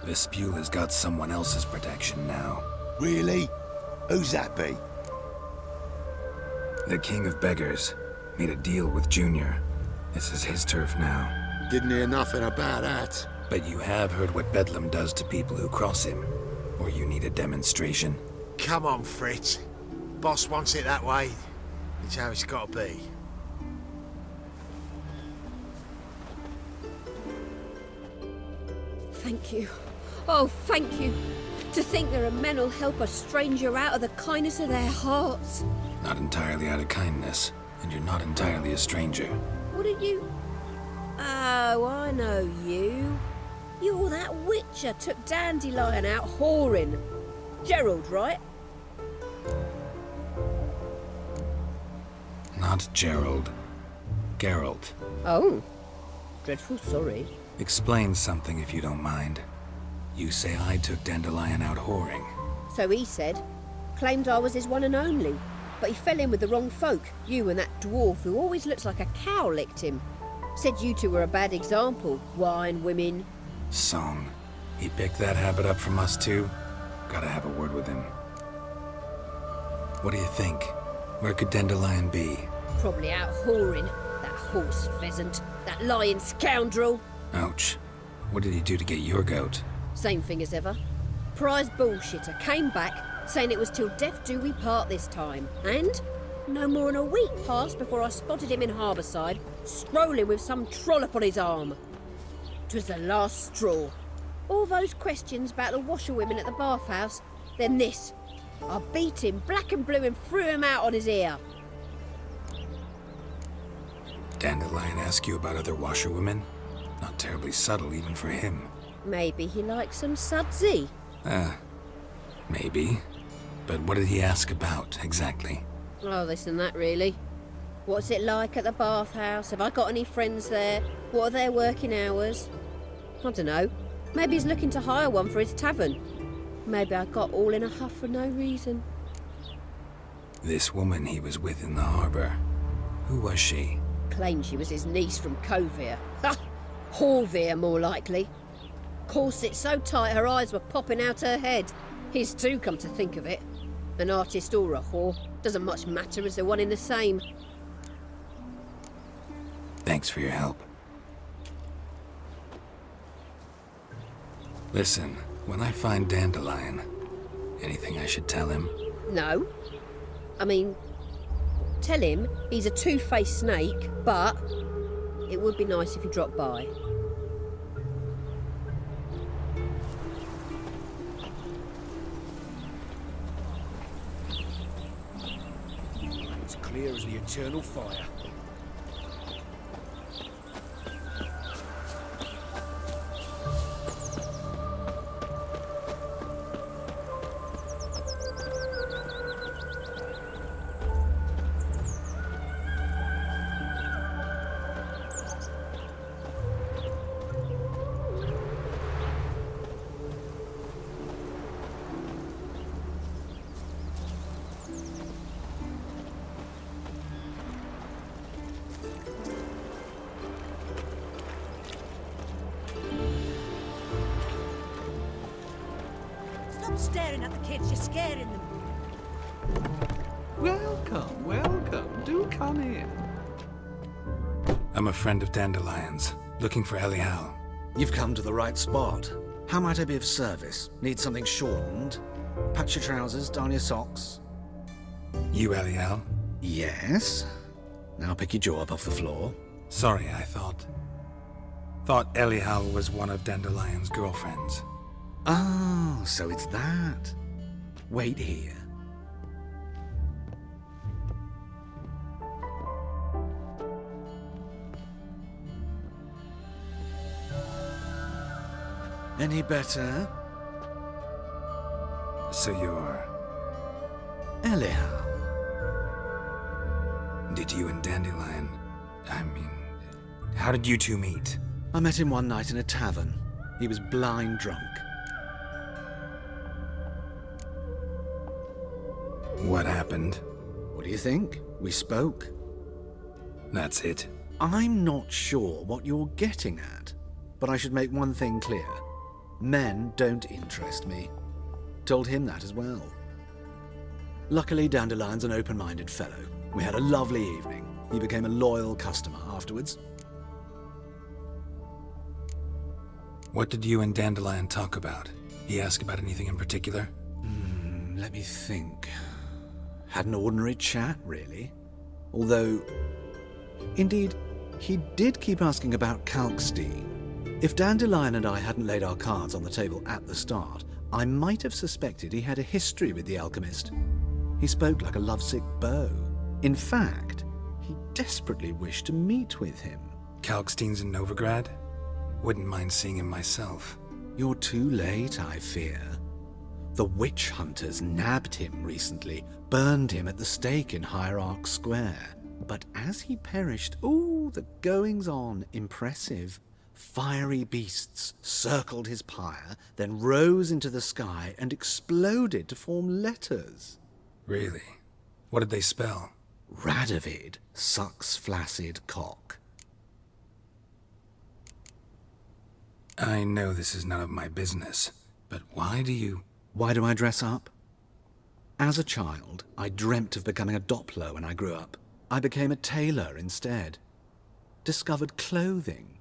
Speaker 2: Vespula's got someone else's protection now.
Speaker 15: Really? Who's that be?
Speaker 2: The King of Beggars made a deal with Junior. This is his turf now.
Speaker 16: Didn't hear nothing about that.
Speaker 2: But you have heard what Bedlam does to people who cross him. Or you need a demonstration?
Speaker 17: Come on, Fritz. Boss wants it that way. It's how it's got to be.
Speaker 3: Thank you. Oh, thank you. To think there are men who'll help a stranger out of the kindness of their hearts.
Speaker 2: Not entirely out of kindness, and you're not entirely a stranger.
Speaker 3: What are you? Oh, I know you. You're that witcher took Dandelion out whoring. Geralt, right?
Speaker 2: Not Gerald. Geralt.
Speaker 3: Oh. Dreadful sorry.
Speaker 2: Explain something if you don't mind. You say I took Dandelion out whoring.
Speaker 3: So he said. Claimed I was his one and only. But he fell in with the wrong folk. You and that dwarf who always looks like a cow licked him. Said you two were a bad example. Wine, women.
Speaker 2: Song. He picked that habit up from us too? Gotta have a word with him. What do you think? Where could Dandelion be?
Speaker 3: Probably out whoring. That horse pheasant. That lying scoundrel.
Speaker 2: Ouch. What did he do to get your goat?
Speaker 3: Same thing as ever. Prize bullshitter came back, saying it was till death do we part this time. And no more than a week passed before I spotted him in Harbourside, strolling with some trollop on his arm. 'Twas the last straw. All those questions about the washerwomen at the bathhouse, then this. I beat him black and blue and threw him out on his ear.
Speaker 2: Dandelion ask you about other washerwomen? Not terribly subtle even for him.
Speaker 3: Maybe he likes some sudsy.
Speaker 2: Maybe. But what did he ask about, exactly?
Speaker 3: Oh, this and that, really. What's it like at the bathhouse? Have I got any friends there? What are their working hours? I don't know. Maybe he's looking to hire one for his tavern. Maybe I got all in a huff for no reason.
Speaker 2: This woman he was with in the harbour, who was she?
Speaker 3: Claimed she was his niece from Kovir. Ha! Horvir, more likely. Corset so tight her eyes were popping out her head. His too, come to think of it. An artist or a whore. Doesn't much matter as they're one in the same.
Speaker 2: Thanks for your help. Listen, when I find Dandelion, anything I should tell him?
Speaker 3: No. I mean, tell him he's a two-faced snake, but it would be nice if he dropped by.
Speaker 14: It's clear as the eternal fire.
Speaker 10: Stop staring at the kids, you're scaring them.
Speaker 18: Welcome, welcome. Do come in.
Speaker 2: I'm a friend of Dandelion's, looking for Elihal.
Speaker 19: You've come to the right spot. How might I be of service? Need something shortened? Patch your trousers, darn your socks.
Speaker 2: You Elihal?
Speaker 19: Yes. Now pick your jaw up off the floor.
Speaker 2: Sorry, I thought Elihal was one of Dandelion's girlfriends.
Speaker 19: Oh, so it's that. Wait here. Any better?
Speaker 2: So you're...
Speaker 19: Elihal.
Speaker 2: Did you and Dandelion... how did you two meet?
Speaker 19: I met him one night in a tavern. He was blind drunk.
Speaker 2: What happened?
Speaker 19: What do you think? We spoke.
Speaker 2: That's it?
Speaker 19: I'm not sure what you're getting at, but I should make one thing clear. Men don't interest me. Told him that as well. Luckily, Dandelion's an open-minded fellow. We had a lovely evening. He became a loyal customer afterwards.
Speaker 2: What did you and Dandelion talk about? He asked about anything in particular?
Speaker 19: Let me think. Had an ordinary chat, really. Although, indeed, he did keep asking about Kalkstein. If Dandelion and I hadn't laid our cards on the table at the start, I might have suspected he had a history with the alchemist. He spoke like a lovesick beau. In fact, he desperately wished to meet with him.
Speaker 2: Kalkstein's in Novigrad? Wouldn't mind seeing him myself.
Speaker 19: You're too late, I fear. The witch hunters nabbed him recently, burned him at the stake in Hierarch Square. But as he perished, the goings-on impressive. Fiery beasts circled his pyre, then rose into the sky and exploded to form letters.
Speaker 2: Really? What did they spell?
Speaker 19: Radovid sucks flaccid cock.
Speaker 2: I know this is none of my business, but why do
Speaker 19: I dress up? As a child, I dreamt of becoming a Doppler when I grew up. I became a tailor instead. Discovered clothing.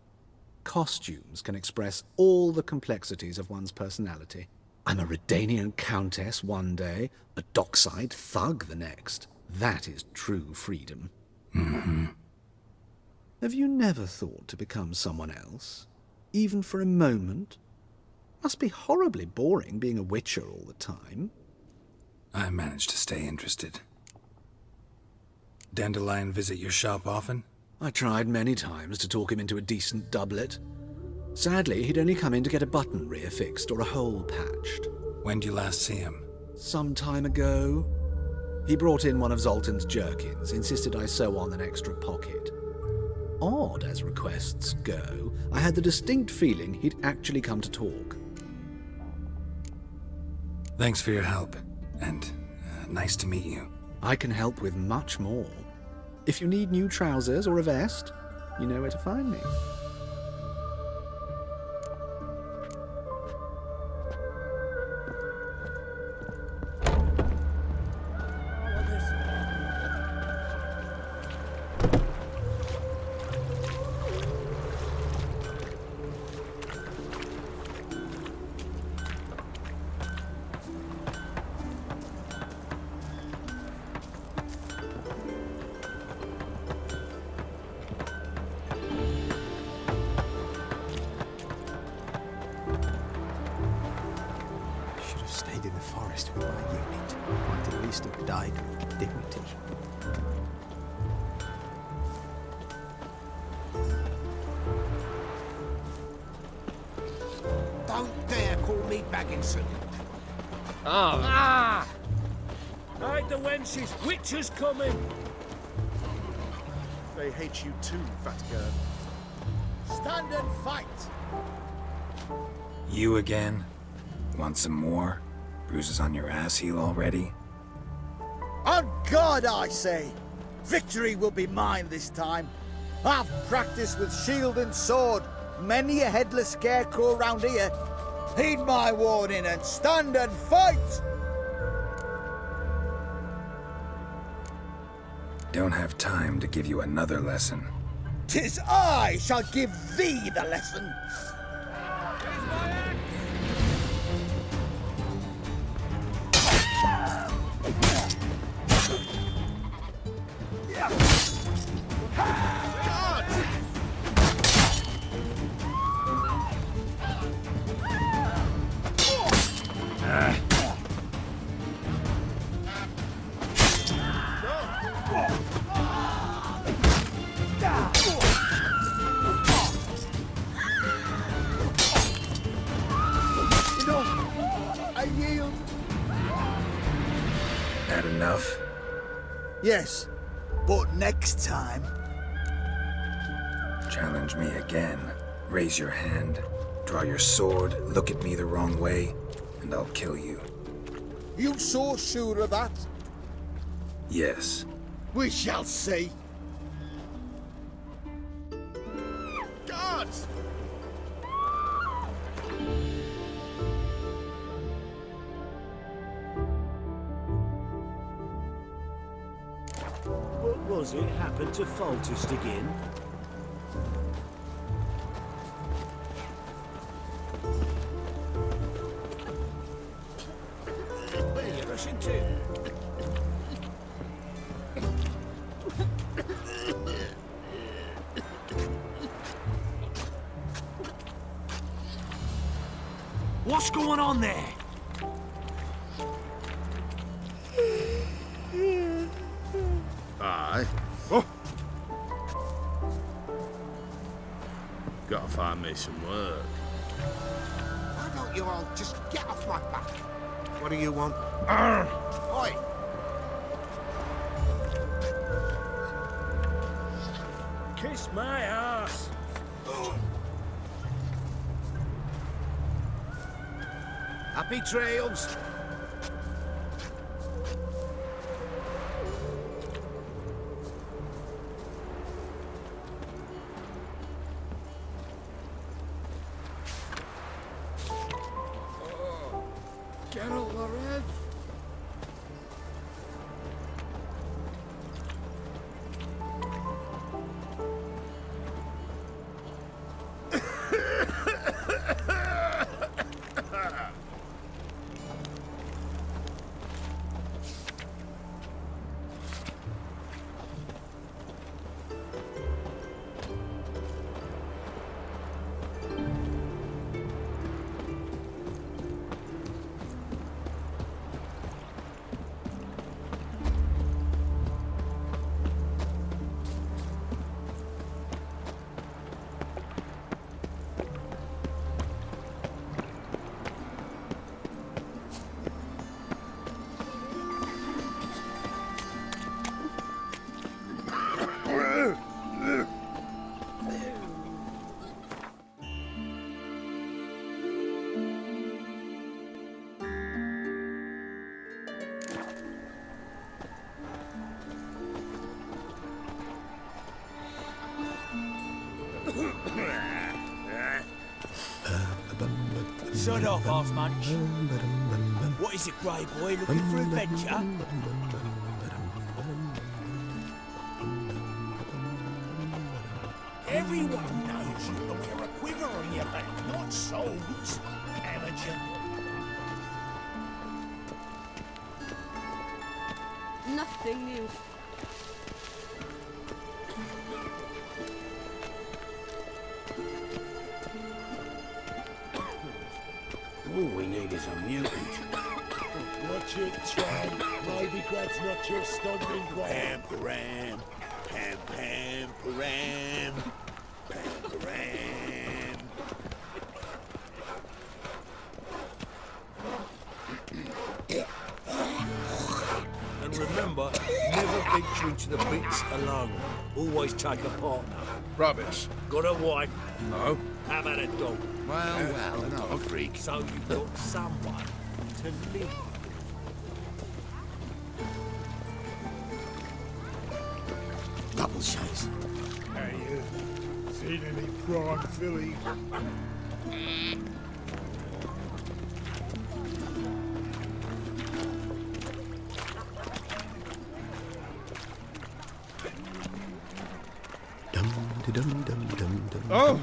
Speaker 19: Costumes can express all the complexities of one's personality. I'm a Redanian countess one day, a dockside thug the next. That is true freedom.
Speaker 2: Mm-hmm.
Speaker 19: Have you never thought to become someone else? Even for a moment? Must be horribly boring being a witcher all the time.
Speaker 2: I managed to stay interested. Dandelion visit your shop often?
Speaker 19: I tried many times to talk him into a decent doublet. Sadly, he'd only come in to get a button reaffixed or a hole patched.
Speaker 2: When did you last see him?
Speaker 19: Some time ago. He brought in one of Zoltan's jerkins, insisted I sew on an extra pocket. Odd as requests go, I had the distinct feeling he'd actually come to talk.
Speaker 2: Thanks for your help, and nice to meet you.
Speaker 19: I can help with much more. If you need new trousers or a vest, you know where to find me.
Speaker 17: Don't dare call me Bagginson.
Speaker 12: Oh.
Speaker 17: Ah! Hide the wenches, witches coming!
Speaker 14: They hate you too, fat girl.
Speaker 17: Stand and fight!
Speaker 2: You again? Want some more? Bruises on your ass heel already?
Speaker 15: On God, I say! Victory will be mine this time. I've practiced with shield and sword. Many a headless scarecrow round here. Heed my warning and stand and fight!
Speaker 2: Don't have time to give you another lesson.
Speaker 15: 'Tis I shall give thee the lesson.
Speaker 2: That enough?
Speaker 15: Yes, but next time.
Speaker 2: Challenge me again. Raise your hand. Draw your sword. Look at me the wrong way, and I'll kill you.
Speaker 15: You so sure of that?
Speaker 2: Yes.
Speaker 15: We shall see.
Speaker 14: Guards!
Speaker 20: What was it happened to Faltist again?
Speaker 17: Where are you rushing to?
Speaker 8: What's going on there?
Speaker 5: Aye. Oh. Gotta find me some work.
Speaker 17: Why don't you all just get off my back? What do you want? Oi! Kiss my ass! Happy trails! Geralt the Red!
Speaker 20: Shut off, Arse Munch. What is it, Grey Boy? Looking for adventure? Everyone knows you look a quiver on your back, not souls, amateur.
Speaker 3: Nothing new.
Speaker 5: All we need is a mutant.
Speaker 20: Watch it, Tran. Novigrad's not your stomping ground.
Speaker 5: Pam-param, pam-pam-param, pam-param.
Speaker 20: And remember, never venture into the pits alone. Always take a partner.
Speaker 5: Rubbish.
Speaker 20: Got a wife?
Speaker 5: No.
Speaker 20: How about a dog?
Speaker 5: Well, another freak.
Speaker 20: So you've got someone to live with.
Speaker 5: Double shows.
Speaker 17: Hey, seen any prime filly?
Speaker 5: Oh!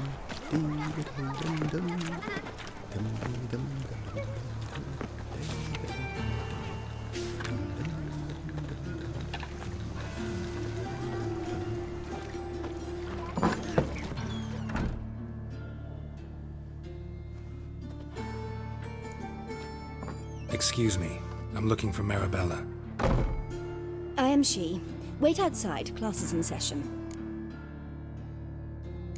Speaker 2: Excuse me. I'm looking for Marabella.
Speaker 21: I am she. Wait outside. Class is in session.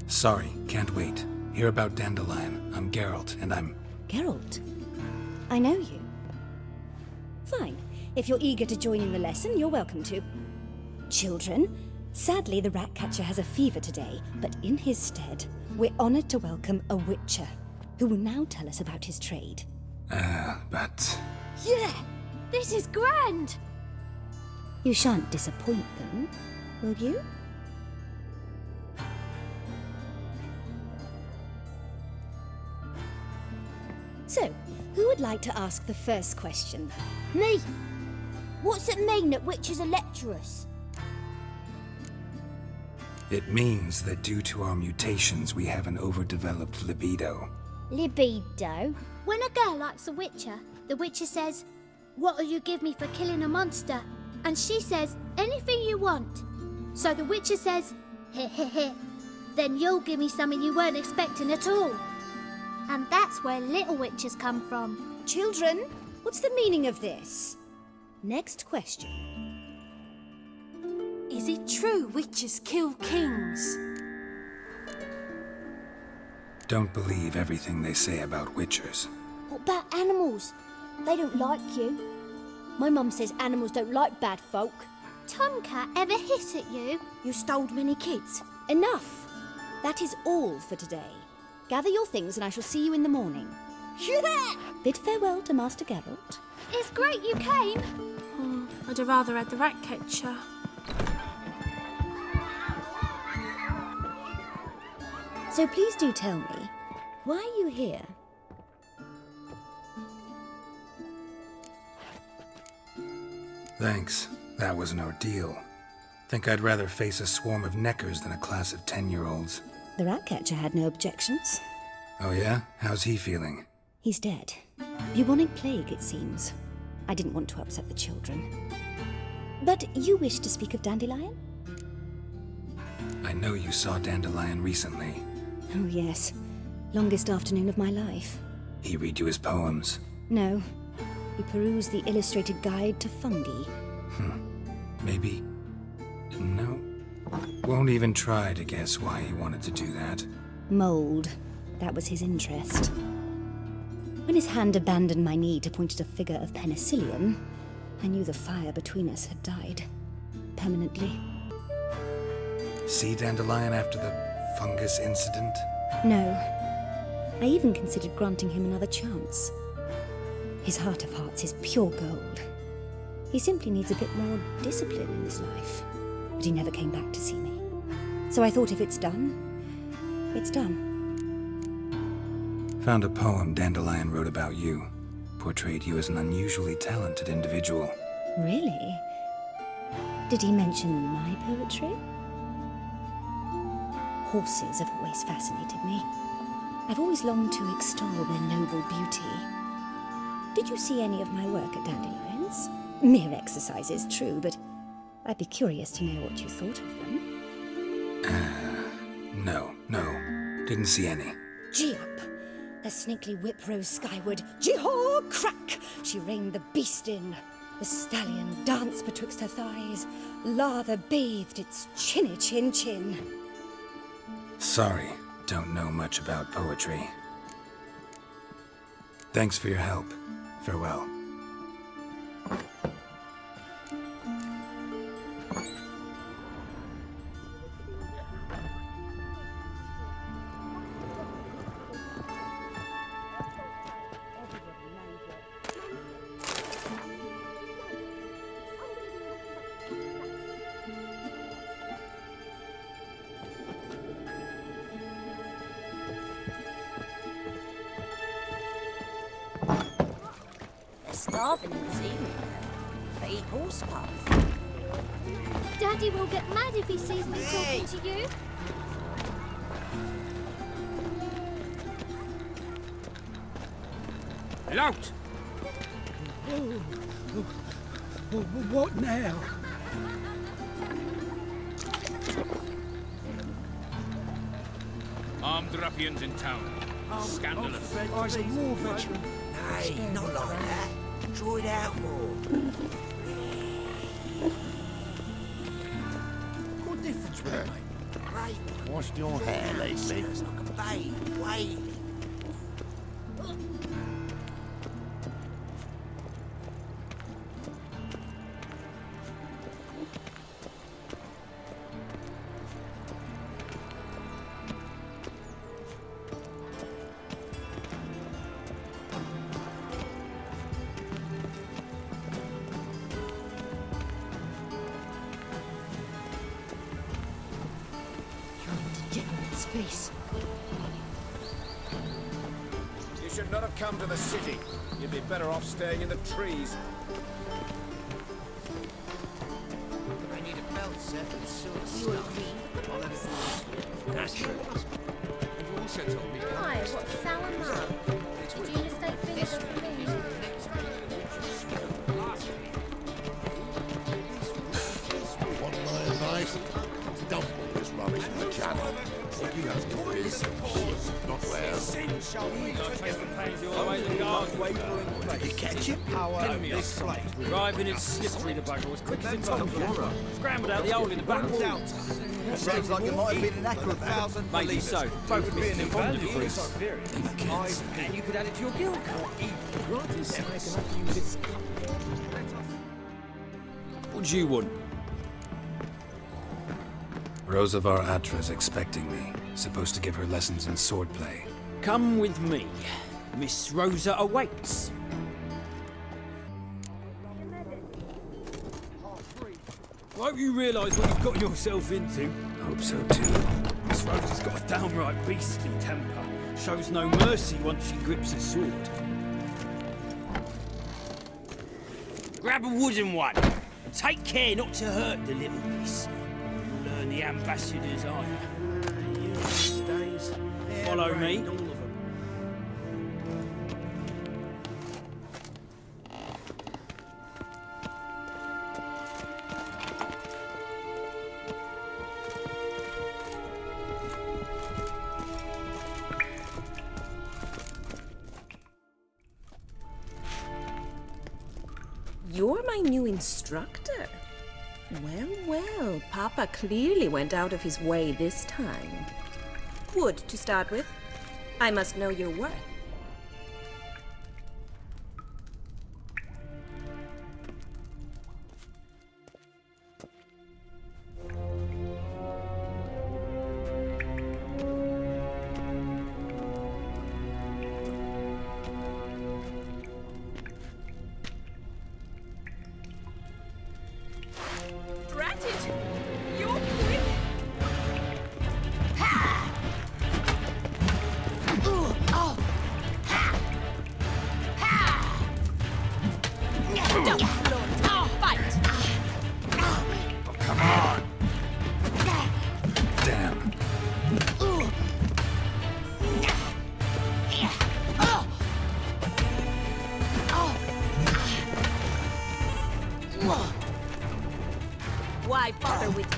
Speaker 2: Sorry, can't wait. Hear about Dandelion. I'm Geralt, and I'm...
Speaker 21: Geralt? I know you. Fine. If you're eager to join in the lesson, you're welcome to. Children, sadly the Ratcatcher has a fever today, but in his stead, we're honoured to welcome a Witcher, who will now tell us about his trade.
Speaker 2: But...
Speaker 6: Yeah! This is grand!
Speaker 21: You shan't disappoint them, will you? So, who would like to ask the first question?
Speaker 6: Me! What's it mean that witches are lecturers?
Speaker 2: It means that due to our mutations, we have an overdeveloped libido.
Speaker 6: Libido? When a girl likes a witcher, the witcher says, "What'll you give me for killing a monster?" And she says, "Anything you want." So the witcher says, "Heh heh heh. Then you'll give me something you weren't expecting at all." And that's where little witches come from.
Speaker 21: Children, what's the meaning of this? Next question.
Speaker 6: Is it true witches kill kings?
Speaker 2: Don't believe everything they say about witchers.
Speaker 6: What about animals? They don't like you.
Speaker 21: My mum says animals don't like bad folk.
Speaker 6: Tomcat ever hiss at you?
Speaker 21: You stole many kids. Enough. That is all for today. Gather your things and I shall see you in the morning.
Speaker 6: Yeah!
Speaker 21: Bid farewell to Master Geralt.
Speaker 6: It's great you came.
Speaker 22: Oh, I'd have rather had the Ratcatcher.
Speaker 21: So please do tell me, why are you here?
Speaker 2: Thanks. That was an ordeal. Think I'd rather face a swarm of neckers than a class of 10-year-olds.
Speaker 21: The Ratcatcher had no objections.
Speaker 2: Oh yeah? How's he feeling?
Speaker 21: He's dead. Bubonic plague, it seems. I didn't want to upset the children. But you wish to speak of Dandelion?
Speaker 2: I know you saw Dandelion recently.
Speaker 21: Oh yes. Longest afternoon of my life.
Speaker 2: He read you his poems?
Speaker 21: No. He perused the illustrated guide to fungi.
Speaker 2: Maybe... No. Won't even try to guess why he wanted to do that.
Speaker 21: Mold. That was his interest. When his hand abandoned my knee to point at a figure of penicillium, I knew the fire between us had died. Permanently.
Speaker 2: See Dandelion after the fungus incident?
Speaker 21: No. I even considered granting him another chance. His heart of hearts is pure gold. He simply needs a bit more discipline in his life. But he never came back to see me. So I thought if it's done, It's done.
Speaker 2: Found a poem Dandelion wrote about you. Portrayed you as an unusually talented individual.
Speaker 21: Really? Did he mention my poetry? Horses have always fascinated me. I've always longed to extol their noble beauty. Did you see any of my work at Dandelion's? Mere exercises, true, but I'd be curious to know what you thought of them.
Speaker 2: No. Didn't see any.
Speaker 21: Gee up! The snakely whip rose skyward. Jee-haw! Crack! She reined the beast in. The stallion danced betwixt her thighs. Lather bathed its chinny chin.
Speaker 2: Sorry, don't know much about poetry. Thanks for your help. Farewell.
Speaker 10: Starving this evening. They eat horse parts.
Speaker 6: Daddy will get mad if he sees me talking to you.
Speaker 20: Out! What now?
Speaker 1: Armed ruffians in town. Scandalous.
Speaker 20: Eyes of war veteran.
Speaker 17: Hey, not like that. Draw it out more.
Speaker 20: What difference would it make?
Speaker 17: Great.
Speaker 5: Washed your hair lately?
Speaker 17: It's like a babe, wailing.
Speaker 21: Face.
Speaker 13: You should not have come to the city. You'd be better off staying in the trees.
Speaker 17: I need a belt set and silver stuff. I'll have it. Naturally.
Speaker 1: And you also told me.
Speaker 6: Hi, what's sour mum? Do you mistake fingers for me?
Speaker 5: Want my advice? Dump all this rubbish in the channel. What you have to do is not where.
Speaker 20: Did you catch it?
Speaker 1: Give me this slate. Driving it slippery, the bugger, as quick as it's on. Scrambled out the hole in the back wall.
Speaker 15: Sounds like you might have been an acrobat.
Speaker 1: Maybe so. Both Mrs. and Bond degrees. And you could add it to your guild card. What do you want?
Speaker 2: Rosa var Atra's expecting me. Supposed to give her lessons in swordplay.
Speaker 8: Come with me. Miss Rosa awaits. I hope you realise what you've got yourself into.
Speaker 2: Hope so too.
Speaker 8: Miss Rosa's got a downright beastly temper. Shows no mercy once she grips a sword. Grab a wooden one. And take care not to hurt the little miss. Learn the ambassador's honour. Follow me.
Speaker 9: You're my new instructor. Well, Papa clearly went out of his way this time. Wood, to start with. I must know your worth.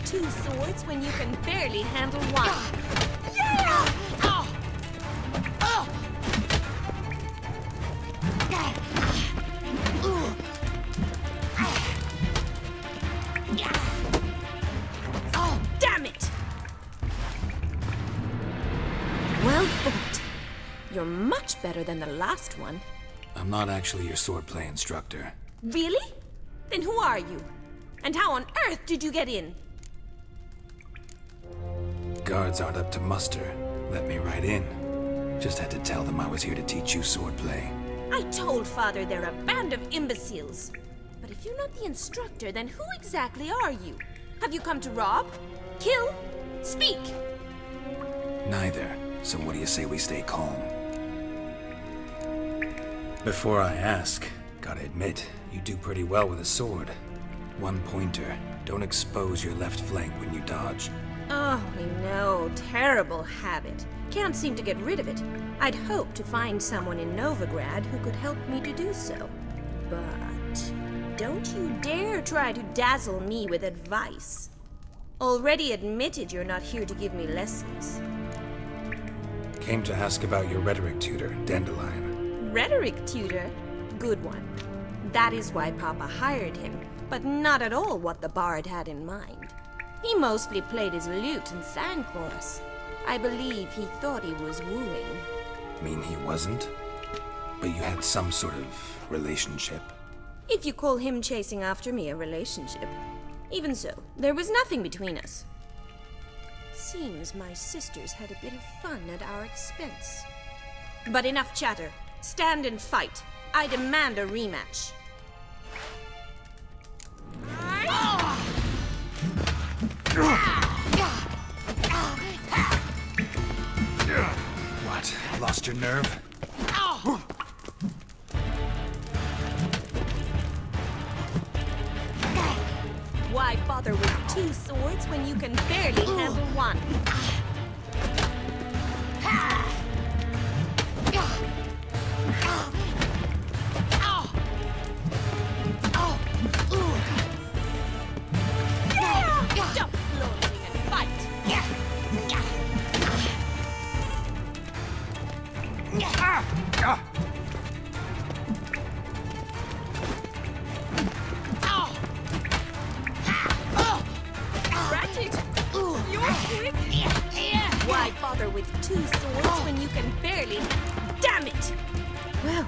Speaker 9: two swords when you can barely handle one. Yeah! Oh, damn it! Well fought. You're much better than the last one.
Speaker 2: I'm not actually your swordplay instructor.
Speaker 9: Really? Then who are you? And how on earth did you get in?
Speaker 2: Guards aren't up to muster. Let me right in. Just had to tell them I was here to teach you swordplay.
Speaker 9: I told Father they're a band of imbeciles. But if you're not the instructor, then who exactly are you? Have you come to rob? Kill? Speak!
Speaker 2: Neither. So what do you say we stay calm? Before I ask, gotta admit, you do pretty well with a sword. One pointer. Don't expose your left flank when you dodge.
Speaker 9: Oh, I know. Terrible habit. Can't seem to get rid of it. I'd hoped to find someone in Novigrad who could help me to do so. But don't you dare try to dazzle me with advice. Already admitted you're not here to give me lessons.
Speaker 2: Came to ask about your rhetoric tutor, Dandelion.
Speaker 9: Rhetoric tutor? Good one. That is why Papa hired him, but not at all what the bard had in mind. He mostly played his lute and sang for us. I believe he thought he was wooing.
Speaker 2: Mean he wasn't? But you had some sort of relationship?
Speaker 9: If you call him chasing after me a relationship. Even so, there was nothing between us. Seems my sisters had a bit of fun at our expense. But enough chatter. Stand and fight. I demand a rematch.
Speaker 2: What? Lost your nerve?
Speaker 9: Why bother with two swords when you can barely handle one? Stop flaunting and fight! Rat it! You're quick! Why bother with two swords when you can barely... Damn it! Well,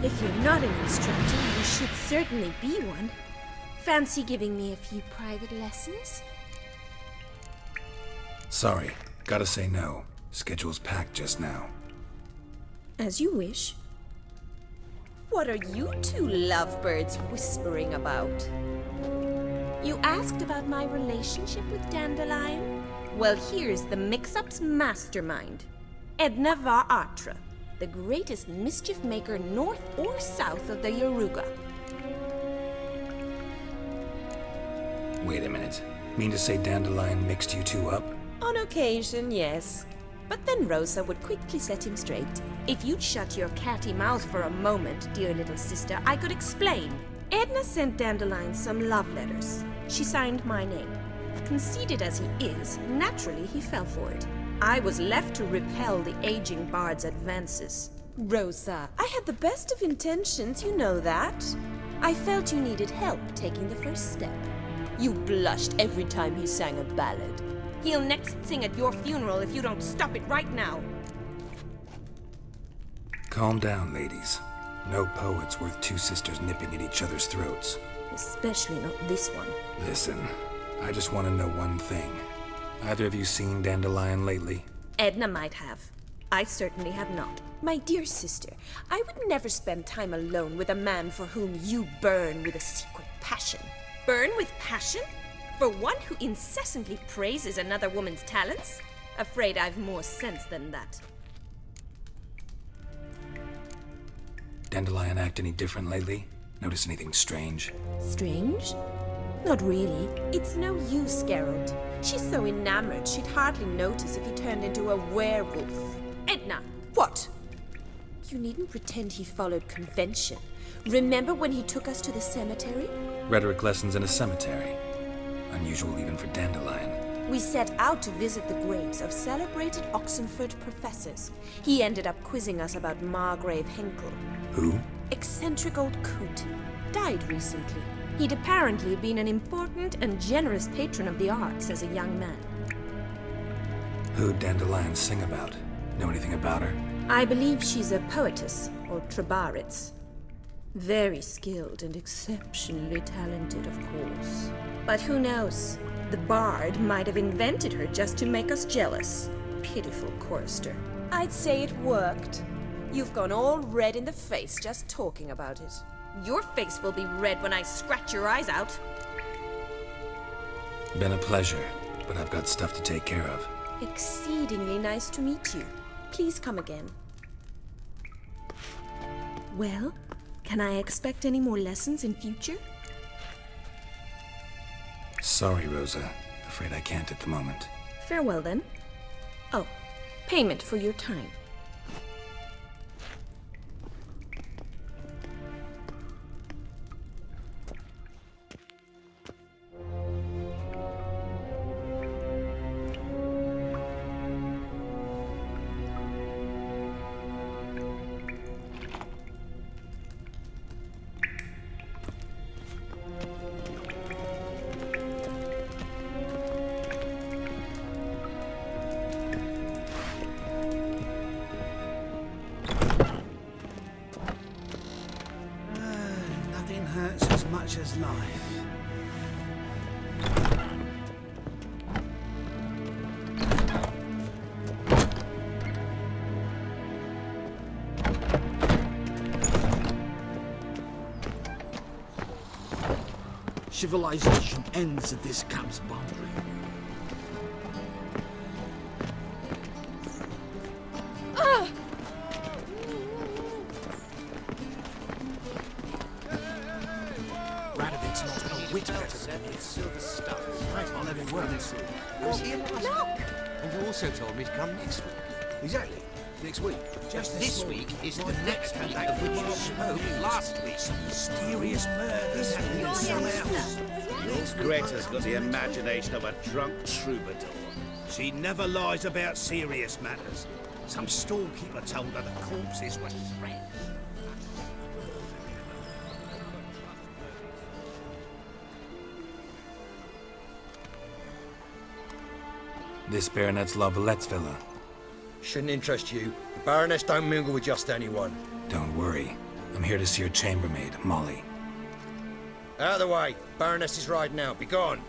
Speaker 9: if you're not an instructor, you should certainly be one. Fancy giving me a few private lessons?
Speaker 2: Sorry, gotta say no. Schedule's packed just now.
Speaker 9: As you wish. What are you two lovebirds whispering about? You asked about my relationship with Dandelion? Well, here's the mix-up's mastermind. Edna var Atra, the greatest mischief maker north or south of the Yaruga.
Speaker 2: Wait a minute. Mean to say Dandelion mixed you two up?
Speaker 9: On occasion, yes. But then Rosa would quickly set him straight. If you'd shut your catty mouth for a moment, dear little sister, I could explain. Edna sent Dandelion some love letters. She signed my name. Conceited as he is, naturally he fell for it. I was left to repel the aging bard's advances. Rosa, I had the best of intentions, you know that. I felt you needed help taking the first step. You blushed every time he sang a ballad. He'll next sing at your funeral if you don't stop it right now.
Speaker 2: Calm down, ladies. No poet's worth two sisters nipping at each other's throats.
Speaker 9: Especially not this one.
Speaker 2: Listen, I just want to know one thing. Either of you seen Dandelion lately?
Speaker 9: Edna might have. I certainly have not. My dear sister, I would never spend time alone with a man for whom you burn with a secret passion. Burn with passion? For one who incessantly praises another woman's talents? Afraid I've more sense than that.
Speaker 2: Dandelion act any different lately? Notice anything strange?
Speaker 9: Strange? Not really. It's no use, Geralt. She's so enamored she'd hardly notice if he turned into a werewolf. Edna! What? You needn't pretend he followed convention. Remember when he took us to the cemetery?
Speaker 2: Rhetoric lessons in a cemetery. Unusual even for Dandelion.
Speaker 9: We set out to visit the graves of celebrated Oxenford professors. He ended up quizzing us about Margrave Henkel.
Speaker 2: Who?
Speaker 9: Eccentric old coot. Died recently. He'd apparently been an important and generous patron of the arts as a young man.
Speaker 2: Who'd Dandelion sing about? Know anything about her?
Speaker 9: I believe she's a poetess, or troubadour. Very skilled and exceptionally talented, of course. But who knows? The bard might have invented her just to make us jealous. Pitiful chorister. I'd say it worked. You've gone all red in the face just talking about it. Your face will be red when I scratch your eyes out.
Speaker 2: Been a pleasure, but I've got stuff to take care of.
Speaker 9: Exceedingly nice to meet you. Please come again. Well, can I expect any more lessons in future?
Speaker 2: Sorry, Rosa. Afraid I can't at the moment.
Speaker 9: Farewell, then. Oh, payment for your time.
Speaker 14: Nothing hurts as much as life. Civilization ends at this camp's boundary.
Speaker 17: Radovic's not a whit better than his silver stuff. Right on every word.
Speaker 14: He was here last night.
Speaker 17: And you also told me to come next week.
Speaker 14: Exactly. Next week. Just
Speaker 17: This week is the next week of which you spoke last week.
Speaker 14: mysterious murders happening somewhere else.
Speaker 4: Greta's got the imagination of a drunk troubadour. She never lies about serious matters. Some storekeeper told her the corpses were shreds.
Speaker 2: This Baronet's Lavallette's villa.
Speaker 11: Shouldn't interest you. The Baroness don't mingle with just anyone.
Speaker 2: Don't worry. I'm here to see your chambermaid, Molly.
Speaker 11: Out of the way. Baroness is riding out. Be gone.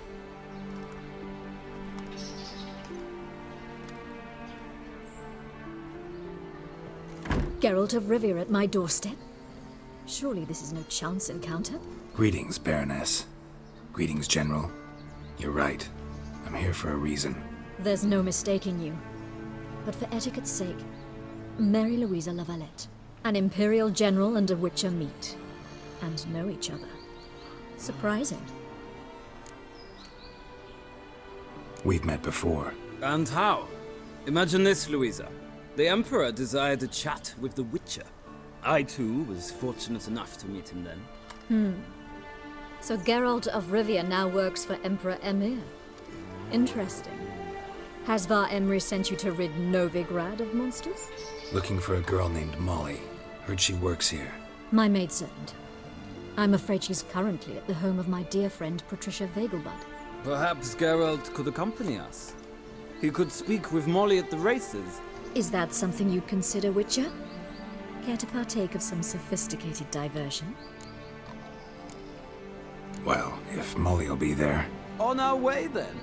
Speaker 21: Geralt of Rivia at my doorstep? Surely this is no chance encounter?
Speaker 2: Greetings, Baroness. Greetings, General. You're right. I'm here for a reason.
Speaker 21: There's no mistaking you. But for etiquette's sake, Mary Louisa Lavalette. An Imperial General and a Witcher meet. And know each other. Surprising.
Speaker 2: We've met before.
Speaker 23: And how? Imagine this, Louisa. The Emperor desired a chat with the Witcher. I, too, was fortunate enough to meet him then.
Speaker 21: So Geralt of Rivia now works for Emperor Emir. Interesting. Has Var Emry sent you to rid Novigrad of monsters?
Speaker 2: Looking for a girl named Molly. Heard she works here.
Speaker 21: My maidservant. I'm afraid she's currently at the home of my dear friend Patricia Vegelbud.
Speaker 23: Perhaps Geralt could accompany us. He could speak with Molly at the races.
Speaker 21: Is that something you'd consider, Witcher? Care to partake of some sophisticated diversion?
Speaker 2: Well, if Molly will be there.
Speaker 23: On our way, then.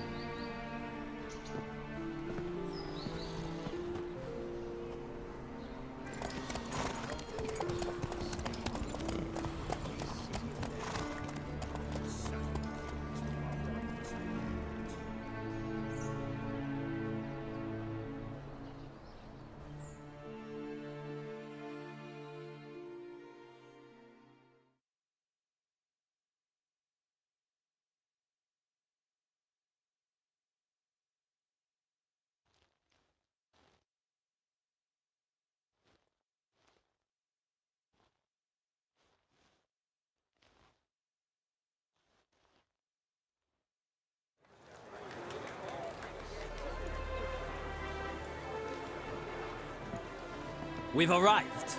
Speaker 1: We've arrived.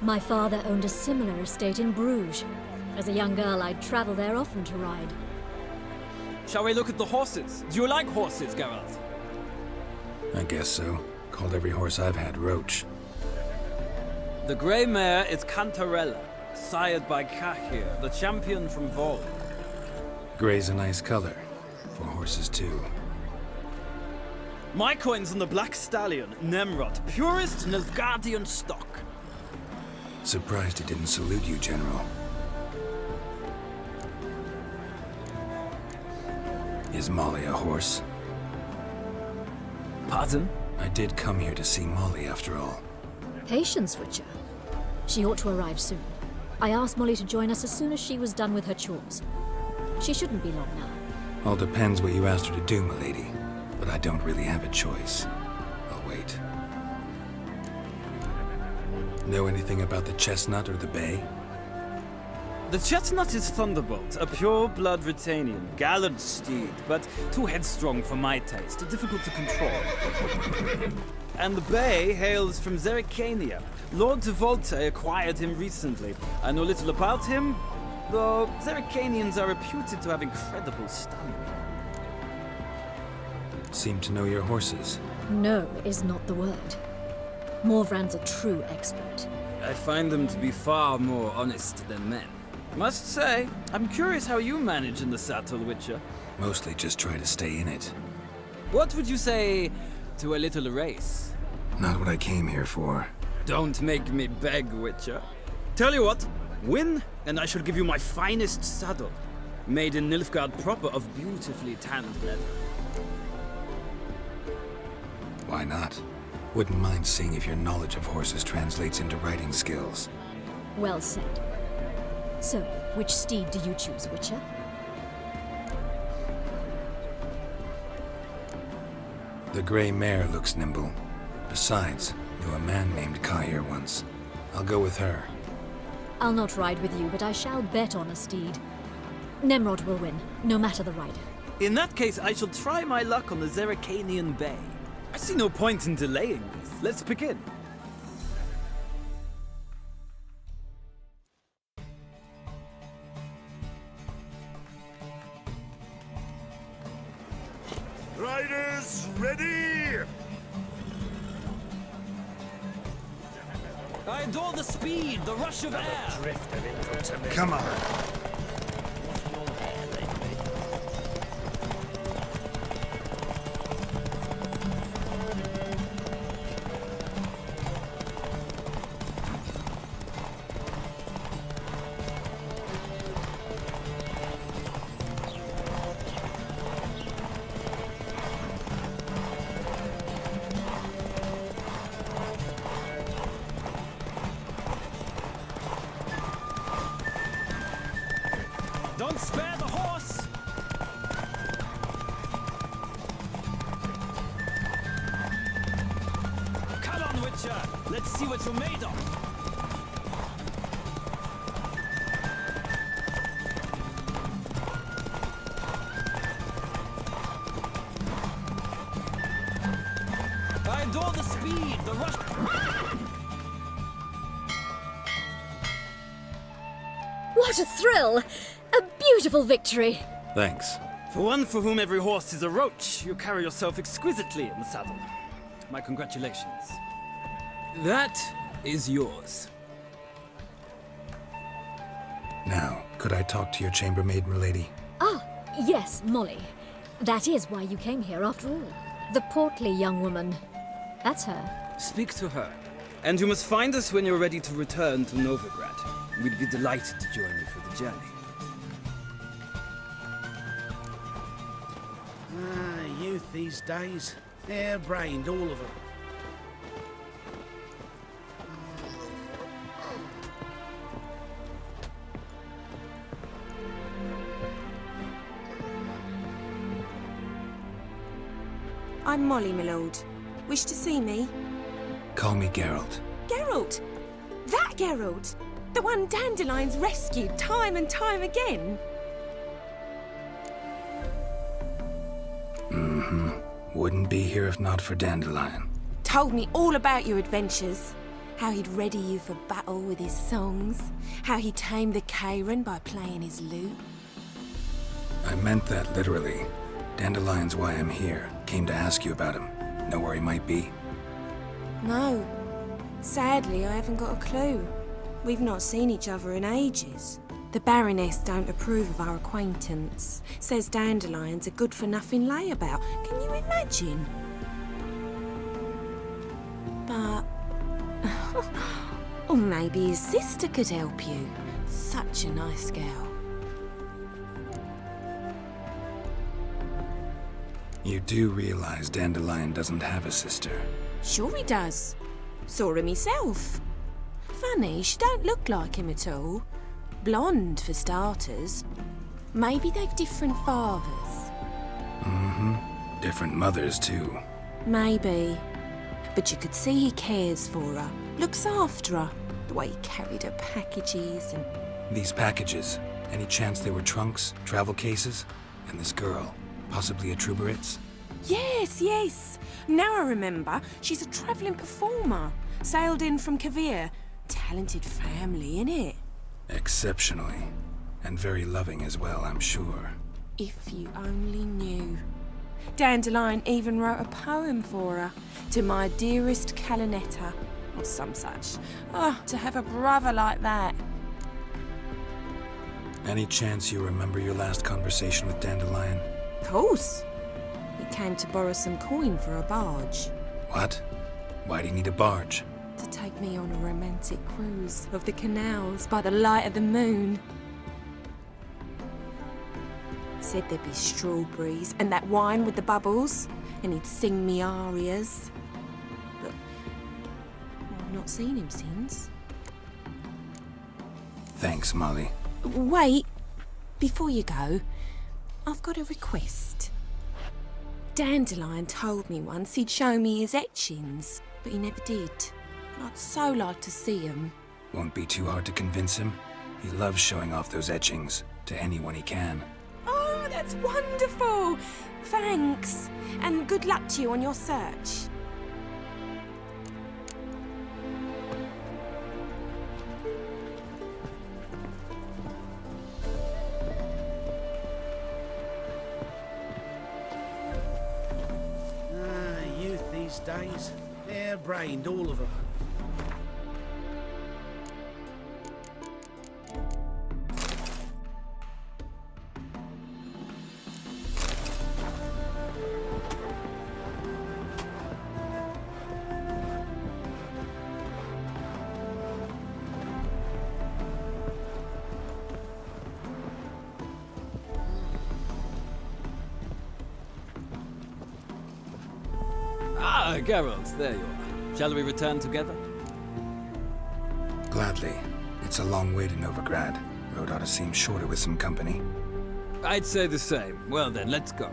Speaker 7: My father owned a similar estate in Bruges. As a young girl, I'd travel there often to ride.
Speaker 1: Shall we look at the horses? Do you like horses, Geralt?
Speaker 2: I guess so. Called every horse I've had Roach.
Speaker 1: The grey mare is Cantarella, sired by Kahir, the champion from Vol.
Speaker 2: Grey's a nice color. For horses, too.
Speaker 1: My coin's on the black stallion, Nemrod, purest Nilfgaardian stock.
Speaker 2: Surprised he didn't salute you, General. Is Molly a horse?
Speaker 1: Pardon?
Speaker 2: I did come here to see Molly, after all.
Speaker 7: Patience, Witcher. She ought to arrive soon. I asked Molly to join us as soon as she was done with her chores. She shouldn't be long now.
Speaker 2: All depends what you asked her to do, milady. But I don't really have a choice. I'll wait. Know anything about the chestnut or the bay?
Speaker 1: The chestnut is Thunderbolt, a pure-blood Britannian, gallant steed, but too headstrong for my taste, difficult to control. And the bay hails from Zerrikania. Lord de Volte acquired him recently. I know little about him, though Zerrikanians are reputed to have incredible stamina.
Speaker 2: Seem to know your horses.
Speaker 7: No is not the word. Morvran's a true expert.
Speaker 1: I find them to be far more honest than men. Must say, I'm curious how you manage in the saddle, Witcher.
Speaker 2: Mostly just try to stay in it.
Speaker 1: What would you say to a little race?
Speaker 2: Not what I came here for.
Speaker 1: Don't make me beg, Witcher. Tell you what, win, and I shall give you my finest saddle. Made in Nilfgaard proper of beautifully tanned leather.
Speaker 2: Why not? Wouldn't mind seeing if your knowledge of horses translates into riding skills.
Speaker 7: Well said. So, which steed do you choose, Witcher?
Speaker 2: The grey mare looks nimble. Besides, knew a man named Kahir once. I'll go with her.
Speaker 7: I'll not ride with you, but I shall bet on a steed. Nemrod will win, no matter the rider.
Speaker 1: In that case, I shall try my luck on the Zerrikanian Bay. I see no point in delaying this. Let's begin.
Speaker 5: Riders, ready!
Speaker 1: I adore the speed, the rush of air.
Speaker 2: Come on.
Speaker 1: Don't spare the horse! Come on, Witcher! Let's see what you're made of! I adore the speed, the rush...
Speaker 7: What a thrill! A beautiful victory!
Speaker 2: Thanks.
Speaker 1: For one for whom every horse is a roach, you carry yourself exquisitely in the saddle. My congratulations. That is yours.
Speaker 2: Now, could I talk to your chambermaid, milady?
Speaker 7: Ah, yes, Molly. That is why you came here after all. The portly young woman. That's her.
Speaker 1: Speak to her. And you must find us when you're ready to return to Novigrad. We'd be delighted to join you for the journey.
Speaker 4: Youth these days. Hair-brained, all of them.
Speaker 9: I'm Molly, my lord. Wish to see me?
Speaker 2: Call me Geralt.
Speaker 9: Geralt! That Geralt! The one Dandelion's rescued time and time again.
Speaker 2: Mm-hmm. Wouldn't be here if not for Dandelion.
Speaker 9: Told me all about your adventures. How he'd ready you for battle with his songs. How he tamed the Yrden by playing his lute.
Speaker 2: I meant that literally. Dandelion's why I'm here. Came to ask you about him. Know where he might be?
Speaker 9: No. Sadly, I haven't got a clue. We've not seen each other in ages. The Baroness don't approve of our acquaintance. Says Dandelion's a good-for-nothing layabout. Can you imagine? But... or maybe his sister could help you. Such a nice girl.
Speaker 2: You do realize Dandelion doesn't have a sister?
Speaker 9: Sure he does. Saw him myself. Funny, she don't look like him at all. Blonde, for starters. Maybe they've different fathers.
Speaker 2: Mm-hmm. Different mothers, too.
Speaker 9: Maybe. But you could see he cares for her. Looks after her. The way he carried her packages and...
Speaker 2: These packages, any chance they were trunks, travel cases? And this girl, possibly a troubadour?
Speaker 9: Yes, yes. Now I remember. She's a travelling performer. Sailed in from Kavir. Talented family, innit?
Speaker 2: Exceptionally. And very loving as well, I'm sure.
Speaker 9: If you only knew. Dandelion even wrote a poem for her. To my dearest Calinetta. Or some such. Oh, to have a brother like that.
Speaker 2: Any chance you remember your last conversation with Dandelion?
Speaker 9: Of course. He came to borrow some coin for a barge.
Speaker 2: What? Why do you need a barge?
Speaker 9: To take me on a romantic cruise of the canals by the light of the moon. Said there'd be strawberries and that wine with the bubbles, and he'd sing me arias. But I've not seen him since.
Speaker 2: Thanks, Molly.
Speaker 9: Wait, before you go, I've got a request. Dandelion told me once he'd show me his etchings, but he never did. I'd so like to see them.
Speaker 2: Won't be too hard to convince him. He loves showing off those etchings to anyone he can.
Speaker 9: Oh, that's wonderful! Thanks, and good luck to you on your search.
Speaker 4: Youth these days. Hair-brained, all of them.
Speaker 1: Ah, Geralt, there you are. Shall we return together?
Speaker 2: Gladly. It's a long way to Novigrad. Road ought to seem shorter with some company.
Speaker 1: I'd say the same. Well then, let's go.